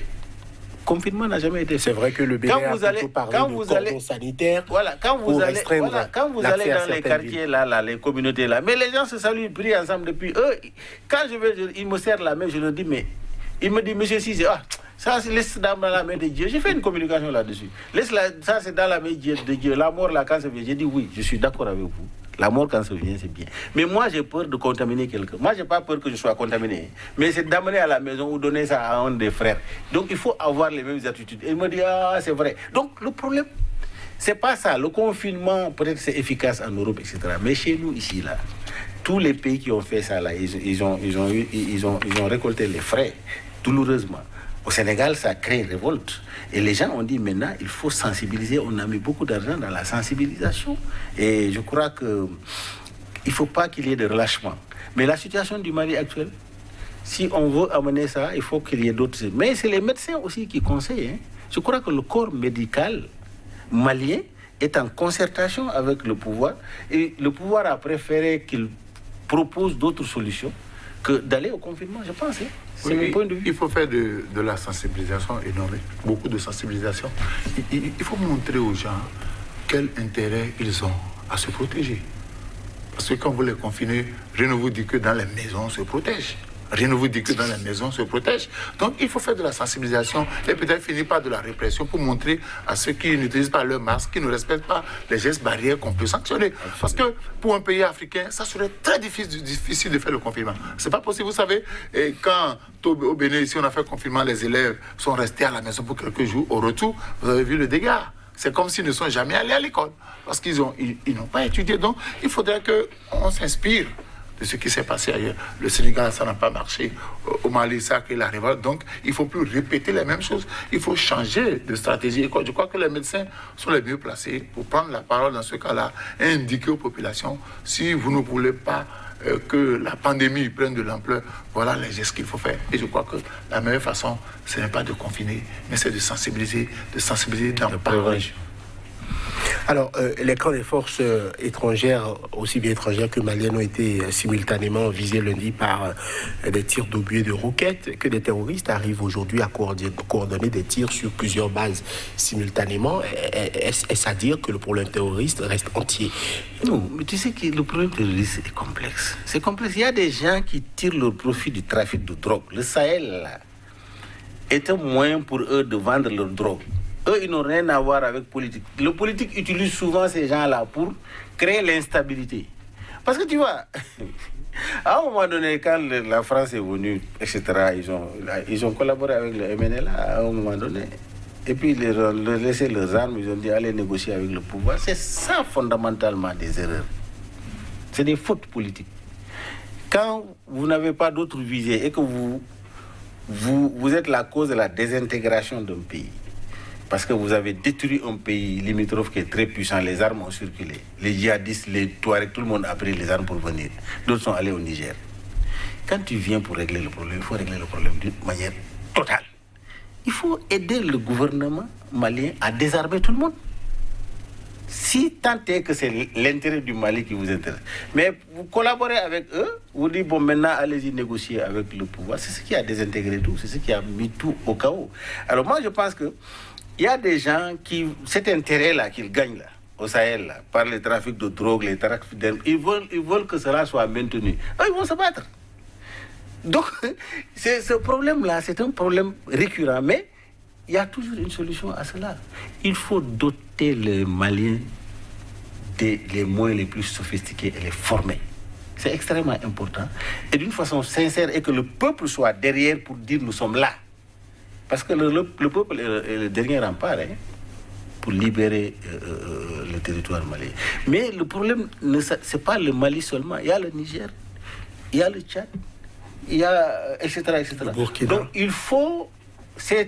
Confinement n'a jamais été fait. C'est vrai que le Bénin a plutôt parlé de cordon sanitaire. Voilà, quand vous allez dans les quartiers là, les communautés là, mais les gens se saluent, prient ensemble depuis eux. Quand ils me serrent la main, je leur dis, mais il me dit, monsieur Cissé, ça c'est laisse dans la main de Dieu. J'ai fait une communication là-dessus. Ça c'est dans la main de Dieu. La mort là quand ça vient, j'ai dit oui, je suis d'accord avec vous. La mort quand ça vient, c'est bien. Mais moi j'ai peur de contaminer quelqu'un. Moi j'ai pas peur que je sois contaminé. Mais c'est d'amener à la maison ou donner ça à un des frères. Donc il faut avoir les mêmes attitudes. Et il me dit c'est vrai. Donc le problème, c'est pas ça. Le confinement peut-être c'est efficace en Europe, etc. Mais chez nous ici là, tous les pays qui ont fait ça là, ils ont récolté les frais douloureusement. Au Sénégal, ça crée une révolte. Et les gens ont dit maintenant, il faut sensibiliser. On a mis beaucoup d'argent dans la sensibilisation. Et je crois qu'il ne faut pas qu'il y ait de relâchement. Mais la situation du Mali actuelle, si on veut amener ça, il faut qu'il y ait d'autres. Mais c'est les médecins aussi qui conseillent. Je crois que le corps médical malien est en concertation avec le pouvoir. Et le pouvoir a préféré qu'il propose d'autres solutions que d'aller au confinement, je pense. C'est mon point de vue. Il faut faire de la sensibilisation énorme, beaucoup de sensibilisation. Il faut montrer aux gens quel intérêt ils ont à se protéger. Parce que quand vous les confinez, rien ne vous dit que dans les maisons on se protège. Rien ne vous dit que dans la maison on se protège. Donc il faut faire de la sensibilisation et peut-être finir par de la répression pour montrer à ceux qui n'utilisent pas leur masque, qui ne respectent pas les gestes barrières qu'on peut sanctionner. Parce que pour un pays africain, ça serait très difficile de faire le confinement. C'est pas possible, vous savez, et quand au Bénin, ici on a fait le confinement, les élèves sont restés à la maison pour quelques jours. Au retour, vous avez vu le dégât. C'est comme s'ils ne sont jamais allés à l'école. Parce qu'ils n'ont pas étudié. Donc il faudrait qu'on s'inspire de ce qui s'est passé ailleurs. Le Sénégal, ça n'a pas marché. Au Mali, ça a créé la révolte. Donc, il ne faut plus répéter les mêmes choses. Il faut changer de stratégie. Je crois que les médecins sont les mieux placés pour prendre la parole dans ce cas-là et indiquer aux populations, si vous ne voulez pas que la pandémie prenne de l'ampleur, voilà les gestes qu'il faut faire. Et je crois que la meilleure façon, ce n'est pas de confiner, mais c'est de sensibiliser d'en parler. Alors, les camps des forces étrangères, aussi bien étrangères que maliennes, ont été simultanément visés lundi par des tirs d'obus et de roquettes, que des terroristes arrivent aujourd'hui à coordonner des tirs sur plusieurs bases simultanément. Est-ce à dire que le problème terroriste reste entier? Non, mais tu sais que le problème terroriste est complexe. C'est complexe. Il y a des gens qui tirent leur profit du trafic de drogue. Le Sahel là, est un moyen pour eux de vendre leur drogue. Eux, ils n'ont rien à voir avec politique. Le politique utilise souvent ces gens-là pour créer l'instabilité. Parce que tu vois, à un moment donné, quand la France est venue, etc., ils ont collaboré avec le MNLA à un moment donné. Et puis, ils ont laissé leurs armes, ils ont dit allez négocier avec le pouvoir. C'est ça, fondamentalement, des erreurs. C'est des fautes politiques. Quand vous n'avez pas d'autre visée et que vous êtes la cause de la désintégration d'un pays, parce que vous avez détruit un pays limitrophe qui est très puissant, les armes ont circulé. Les djihadistes, les Touaregs, tout le monde a pris les armes pour venir. D'autres sont allés au Niger. Quand tu viens pour régler le problème, il faut régler le problème d'une manière totale. Il faut aider le gouvernement malien à désarmer tout le monde. Si tant est que c'est l'intérêt du Mali qui vous intéresse. Mais vous collaborez avec eux, vous dites, bon, maintenant, allez-y négocier avec le pouvoir. C'est ce qui a désintégré tout, c'est ce qui a mis tout au chaos. Alors moi, je pense que il y a des gens qui, cet intérêt-là qu'ils gagnent là, au Sahel, là, par le trafic de drogue, les trafics d'armes, ils veulent que cela soit maintenu. Eux, ils vont se battre. Donc, ce problème-là, c'est un problème récurrent, mais il y a toujours une solution à cela. Il faut doter les Maliens des moyens les plus sophistiqués et les former. C'est extrêmement important. Et d'une façon sincère, et que le peuple soit derrière pour dire nous sommes là. Parce que le peuple est le dernier rempart pour libérer le territoire malien. Mais le problème, ce n'est pas le Mali seulement. Il y a le Niger, il y a le Tchad, il y a etc. Donc il faut ces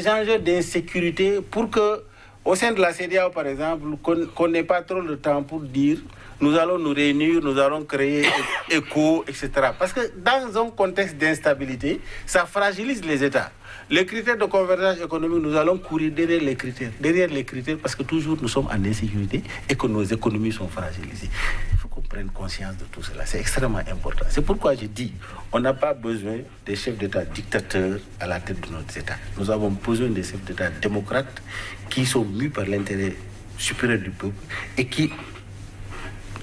enjeux d'insécurité pour que, au sein de la CEDEAO par exemple, qu'on n'ait pas trop le temps pour dire nous allons nous réunir, nous allons créer ECO, etc. Parce que dans un contexte d'instabilité, ça fragilise les États. Les critères de convergence économique, nous allons courir derrière les critères, parce que toujours nous sommes en insécurité et que nos économies sont fragilisées. Il faut qu'on prenne conscience de tout cela. C'est extrêmement important. C'est pourquoi je dis, on n'a pas besoin des chefs d'État dictateurs à la tête de notre État. Nous avons besoin des chefs d'État démocrates qui sont mus par l'intérêt supérieur du peuple et qui,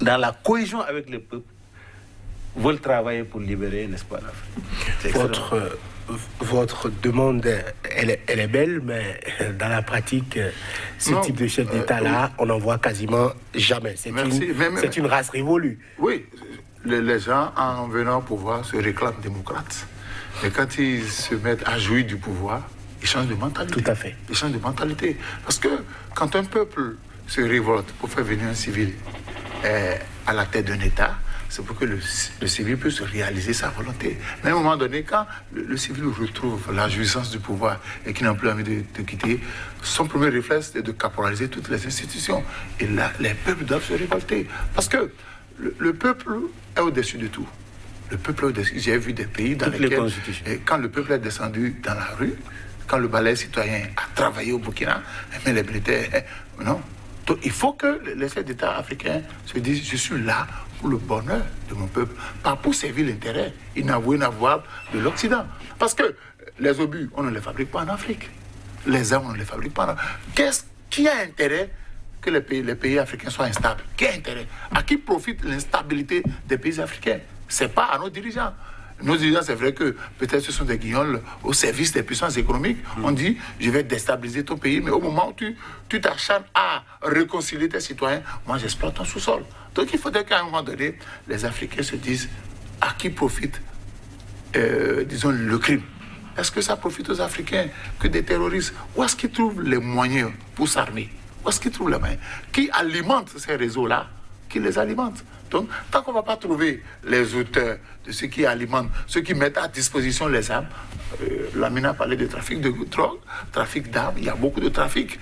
dans la cohésion avec le peuple, veulent travailler pour libérer, n'est-ce pas, l'Afrique. Votre demande, elle est belle, mais dans la pratique, ce type de chef d'État-là, on n'en voit quasiment jamais. C'est une race révolue. Oui, les gens, en venant au pouvoir, se réclament démocrates. Mais quand ils se mettent à jouir du pouvoir, ils changent de mentalité. Tout à fait. Ils changent de mentalité. Parce que quand un peuple se révolte pour faire venir un civil à la tête d'un État, c'est pour que le civil puisse réaliser sa volonté. Mais à un moment donné, quand le civil retrouve la jouissance du pouvoir et qu'il n'a plus envie de quitter, son premier réflexe est de caporaliser toutes les institutions. Et là, les peuples doivent se révolter. Parce que le peuple est au-dessus de tout. Le peuple est au-dessus. J'ai vu des pays dans lesquels, quand le peuple est descendu dans la rue, quand le balai citoyen a travaillé au Burkina, mais les militaires, non. Donc, il faut que les chefs d'État africains se disent, je suis là pour le bonheur de mon peuple, pas pour servir l'intérêt inavouable de l'Occident. Parce que les obus, on ne les fabrique pas en Afrique. Les armes, on ne les fabrique pas en Afrique. Qui a intérêt que les pays africains soient instables? Qui a intérêt? À qui profite l'instabilité des pays africains? Ce n'est pas à nos dirigeants. Nos dirigeants, c'est vrai que peut-être ce sont des guignols au service des puissances économiques. On dit, je vais déstabiliser ton pays, mais au moment où tu t'acharnes à réconcilier tes citoyens, moi j'exploite ton sous-sol. Donc il faudrait qu'à un moment donné, les Africains se disent, à qui profite, disons, le crime? Est-ce que ça profite aux Africains que des terroristes? Où est-ce qu'ils trouvent les moyens pour s'armer? Où est-ce qu'ils trouvent les moyens? Qui alimente ces réseaux-là? Qui les alimente? Donc, tant qu'on ne va pas trouver les auteurs de ceux qui alimentent, ceux qui mettent à disposition les armes, Lamine a parlé de trafic de drogue, trafic d'armes, il y a beaucoup de trafics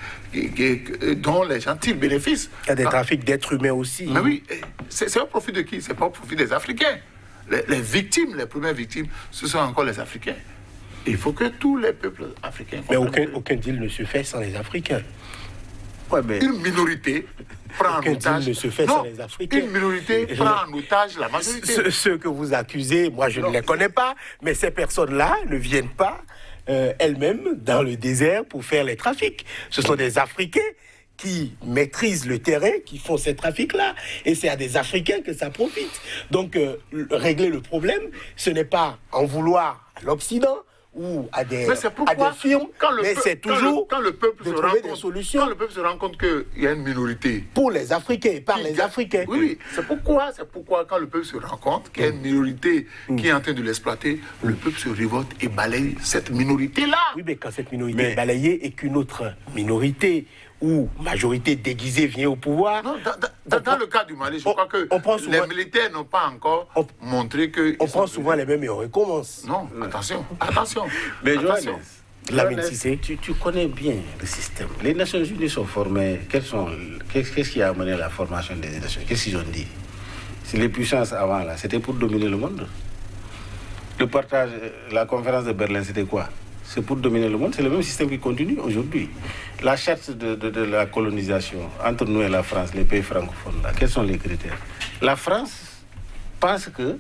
dont les gens tirent bénéfice. Il y a des trafics d'êtres humains aussi. Mais oui, c'est au profit de qui? C'est pas au profit des Africains. Les victimes, les premières victimes, ce sont encore les Africains. Il faut que tous les peuples africains... Mais aucun deal ne se fait sans les Africains. Ouais, mais une minorité prend en otage... ne se fait sans les Africains. Une minorité prend en otage la majorité. Ceux que vous accusez, moi je ne les connais pas, mais ces personnes-là ne viennent pas elles-mêmes dans le désert pour faire les trafics. Ce sont des Africains qui maîtrisent le terrain, qui font ces trafics-là. Et c'est à des Africains que ça profite. Donc, régler le problème, ce n'est pas en vouloir à l'Occident, ou à des firmes, mais c'est toujours quand le peuple de trouver des solutions. Quand le peuple se rend compte qu'il y a une minorité... Pour les Africains, par les Africains. Oui, c'est pourquoi quand le peuple se rend compte qu'il y a une minorité qui est en train de l'exploiter, le peuple se révolte et balaye cette minorité-là. Oui, mais quand cette minorité est balayée et qu'une autre minorité ou majorité déguisée vient au pouvoir... Non, dans le cas du Mali, je crois que les militaires n'ont pas encore montré que... On prend souvent les mêmes et on recommence. Non, attention. Mais Johannes, tu connais bien le système. Les Nations Unies sont formées. Qu'est-ce qui a amené à la formation des Nations? Qu'est-ce qu'ils ont dit? C'est les puissances avant, là, c'était pour dominer le monde. Le partage, la conférence de Berlin, c'était quoi? C'est pour dominer le monde. C'est le même système qui continue aujourd'hui. La charte de la colonisation entre nous et la France, les pays francophones, là, quels sont les critères? La France pense que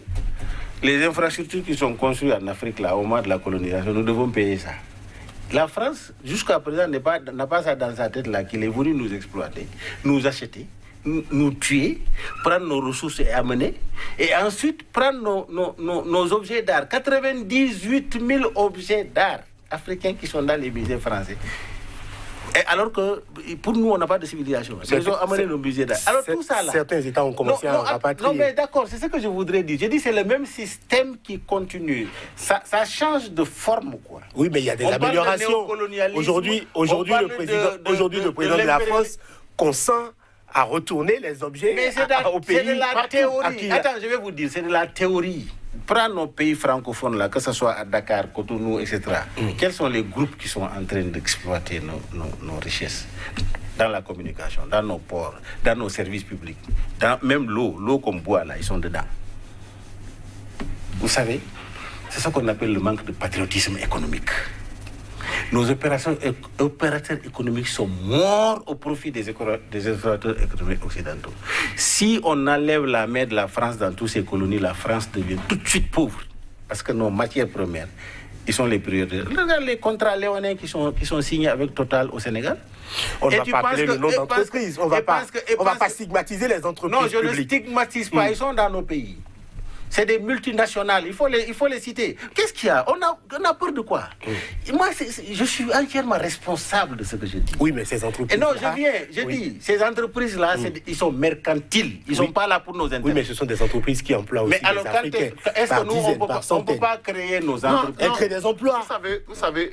les infrastructures qui sont construites en Afrique, là, au moment de la colonisation, nous devons payer ça. La France, jusqu'à présent, n'a pas ça dans sa tête là, qu'il est venu nous exploiter, nous acheter, nous tuer, prendre nos ressources et amener, et ensuite prendre nos objets d'art. 98 000 objets d'art africains qui sont dans les musées français. Et alors que pour nous, on n'a pas de civilisation. Ils ont amené nos musées d'art. Alors tout ça là... Certains États ont commencé à rapatrier. Non mais d'accord, c'est ce que je voudrais dire. J'ai dit c'est le même système qui continue. Ça change de forme quoi. Oui, mais il y a des améliorations. Aujourd'hui, le président de la France consent à retourner les objets au pays. C'est de la théorie. Attends, je vais vous dire, c'est de la théorie. Prends nos pays francophones, là, que ce soit à Dakar, Cotonou, etc. Quels sont les groupes qui sont en train d'exploiter nos richesses? dans la communication, dans nos ports, dans nos services publics, dans même l'eau qu'on boit là, ils sont dedans. Vous savez, c'est ce qu'on appelle le manque de patriotisme économique. Nos opérateurs économiques sont morts au profit des opérateurs économiques occidentaux. Si on enlève la main de la France dans toutes ces colonies, la France devient tout de suite pauvre. Parce que nos matières premières, ils sont les prioritaires. Regarde les contrats léonins qui sont signés avec Total au Sénégal. On ne va pas appeler le nom d'entreprise. On ne va pas stigmatiser les entreprises publiques. Non, je ne stigmatise pas. Ils sont dans nos pays. C'est des multinationales, il faut les citer. Qu'est-ce qu'il y a? On a peur de quoi? Moi, je suis entièrement responsable de ce que je dis. Oui, mais ces entreprises... Et non, je dis, ces entreprises-là, ils sont mercantiles. Ils ne sont pas là pour nos intérêts. Oui, mais ce sont des entreprises qui emploient aussi des Africains. Est-ce que nous, on ne peut pas créer nos entreprises? Elles créent des emplois. Vous savez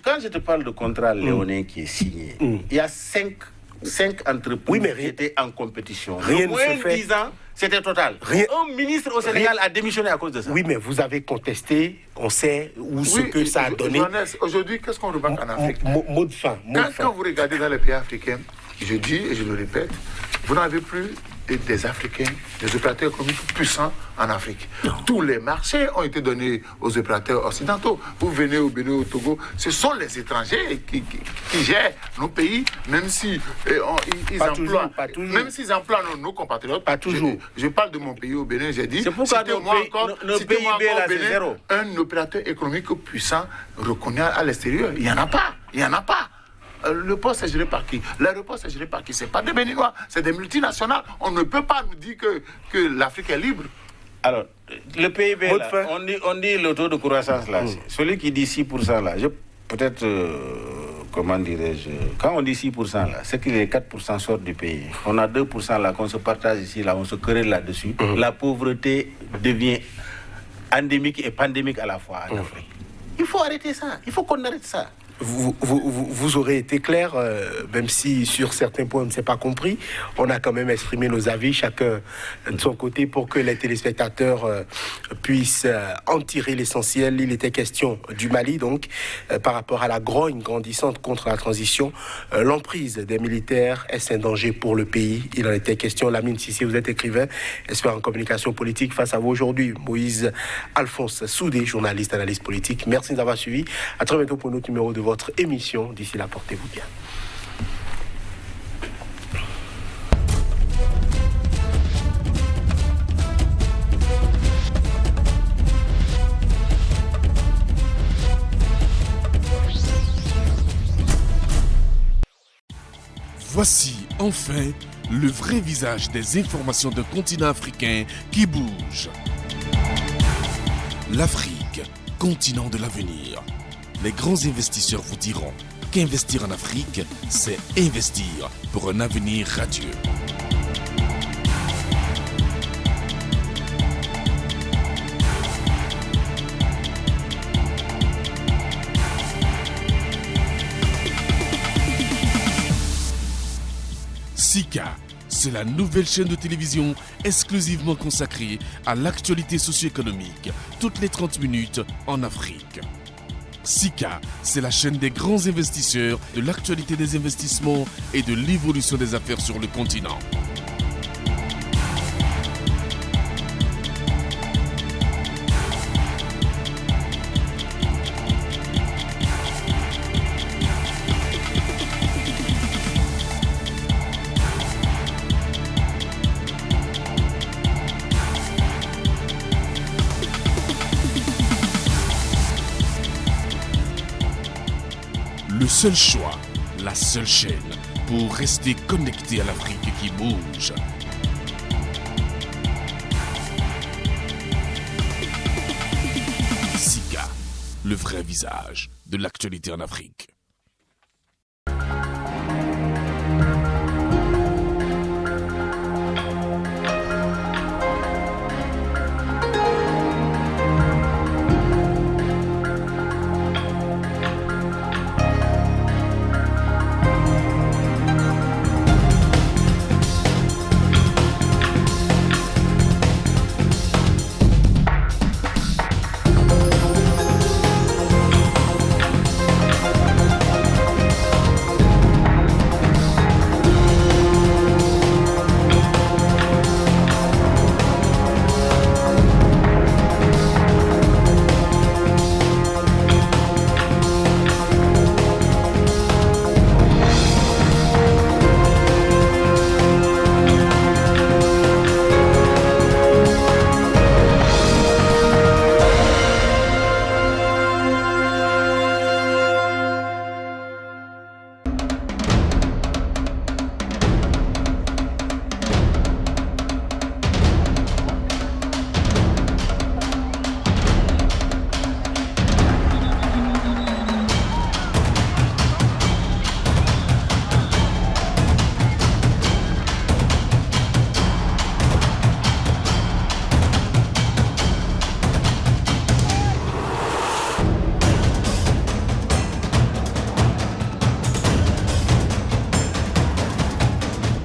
quand je te parle de contrat léonin qui est signé, il y a 5 entreprises qui étaient en compétition. Rien ne se fait. 10 ans, c'était Total. Un ministre au Sénégal a démissionné à cause de ça. Oui, mais vous avez contesté, on sait ce que ça a donné. Aujourd'hui, qu'est-ce qu'on remarque en Afrique? Mot de fin. Quand vous regardez dans les pays africains, je dis et je le répète, vous n'avez plus des Africains, des opérateurs économiques puissants en Afrique. Non. Tous les marchés ont été donnés aux opérateurs occidentaux. Vous venez au Bénin, au Togo, ce sont les étrangers qui gèrent nos pays, même si ils emploient, même s'ils emploient nos compatriotes. Pas toujours. Je parle de mon pays au Bénin, j'ai dit. C'est pourquoi nos PIB là, c'est zéro. Un opérateur économique puissant reconnu à l'extérieur, il n'y en a pas. Il n'y en a pas. Le port, c'est géré par qui? L'aéroport, c'est géré par qui? Ce n'est pas des Béninois, c'est des multinationales. On ne peut pas nous dire que l'Afrique est libre. Alors, le PIB, là, on dit le taux de croissance, là. Celui qui dit 6%, là, peut-être, comment dirais-je, quand on dit 6%, là, c'est que les 4% sortent du pays. On a 2% là qu'on se partage ici, là, on se querelle là-dessus. La pauvreté devient endémique et pandémique à la fois en Afrique. Il faut arrêter ça. Il faut qu'on arrête ça. Vous aurez été clair, même si sur certains points on ne s'est pas compris. On a quand même exprimé nos avis, chacun de son côté, pour que les téléspectateurs puissent en tirer l'essentiel. Il était question du Mali, donc, par rapport à la grogne grandissante contre la transition. L'emprise des militaires, est-ce un danger pour le pays? Il en était question. Lamine Sissi, vous êtes écrivain, expert en communication politique. Face à vous aujourd'hui, Moïse Alphonse Soudé, journaliste, analyste politique. Merci de nous avoir suivis. À très bientôt pour notre numéro de votre émission. D'ici là, portez-vous bien. Voici enfin le vrai visage des informations d'un continent africain qui bouge. L'Afrique, continent de l'avenir. Les grands investisseurs vous diront qu'investir en Afrique, c'est investir pour un avenir radieux. Sika, c'est la nouvelle chaîne de télévision exclusivement consacrée à l'actualité socio-économique, toutes les 30 minutes en Afrique. Sika, c'est la chaîne des grands investisseurs, de l'actualité des investissements et de l'évolution des affaires sur le continent. Le seul choix, la seule chaîne pour rester connecté à l'Afrique qui bouge. Sika, le vrai visage de l'actualité en Afrique.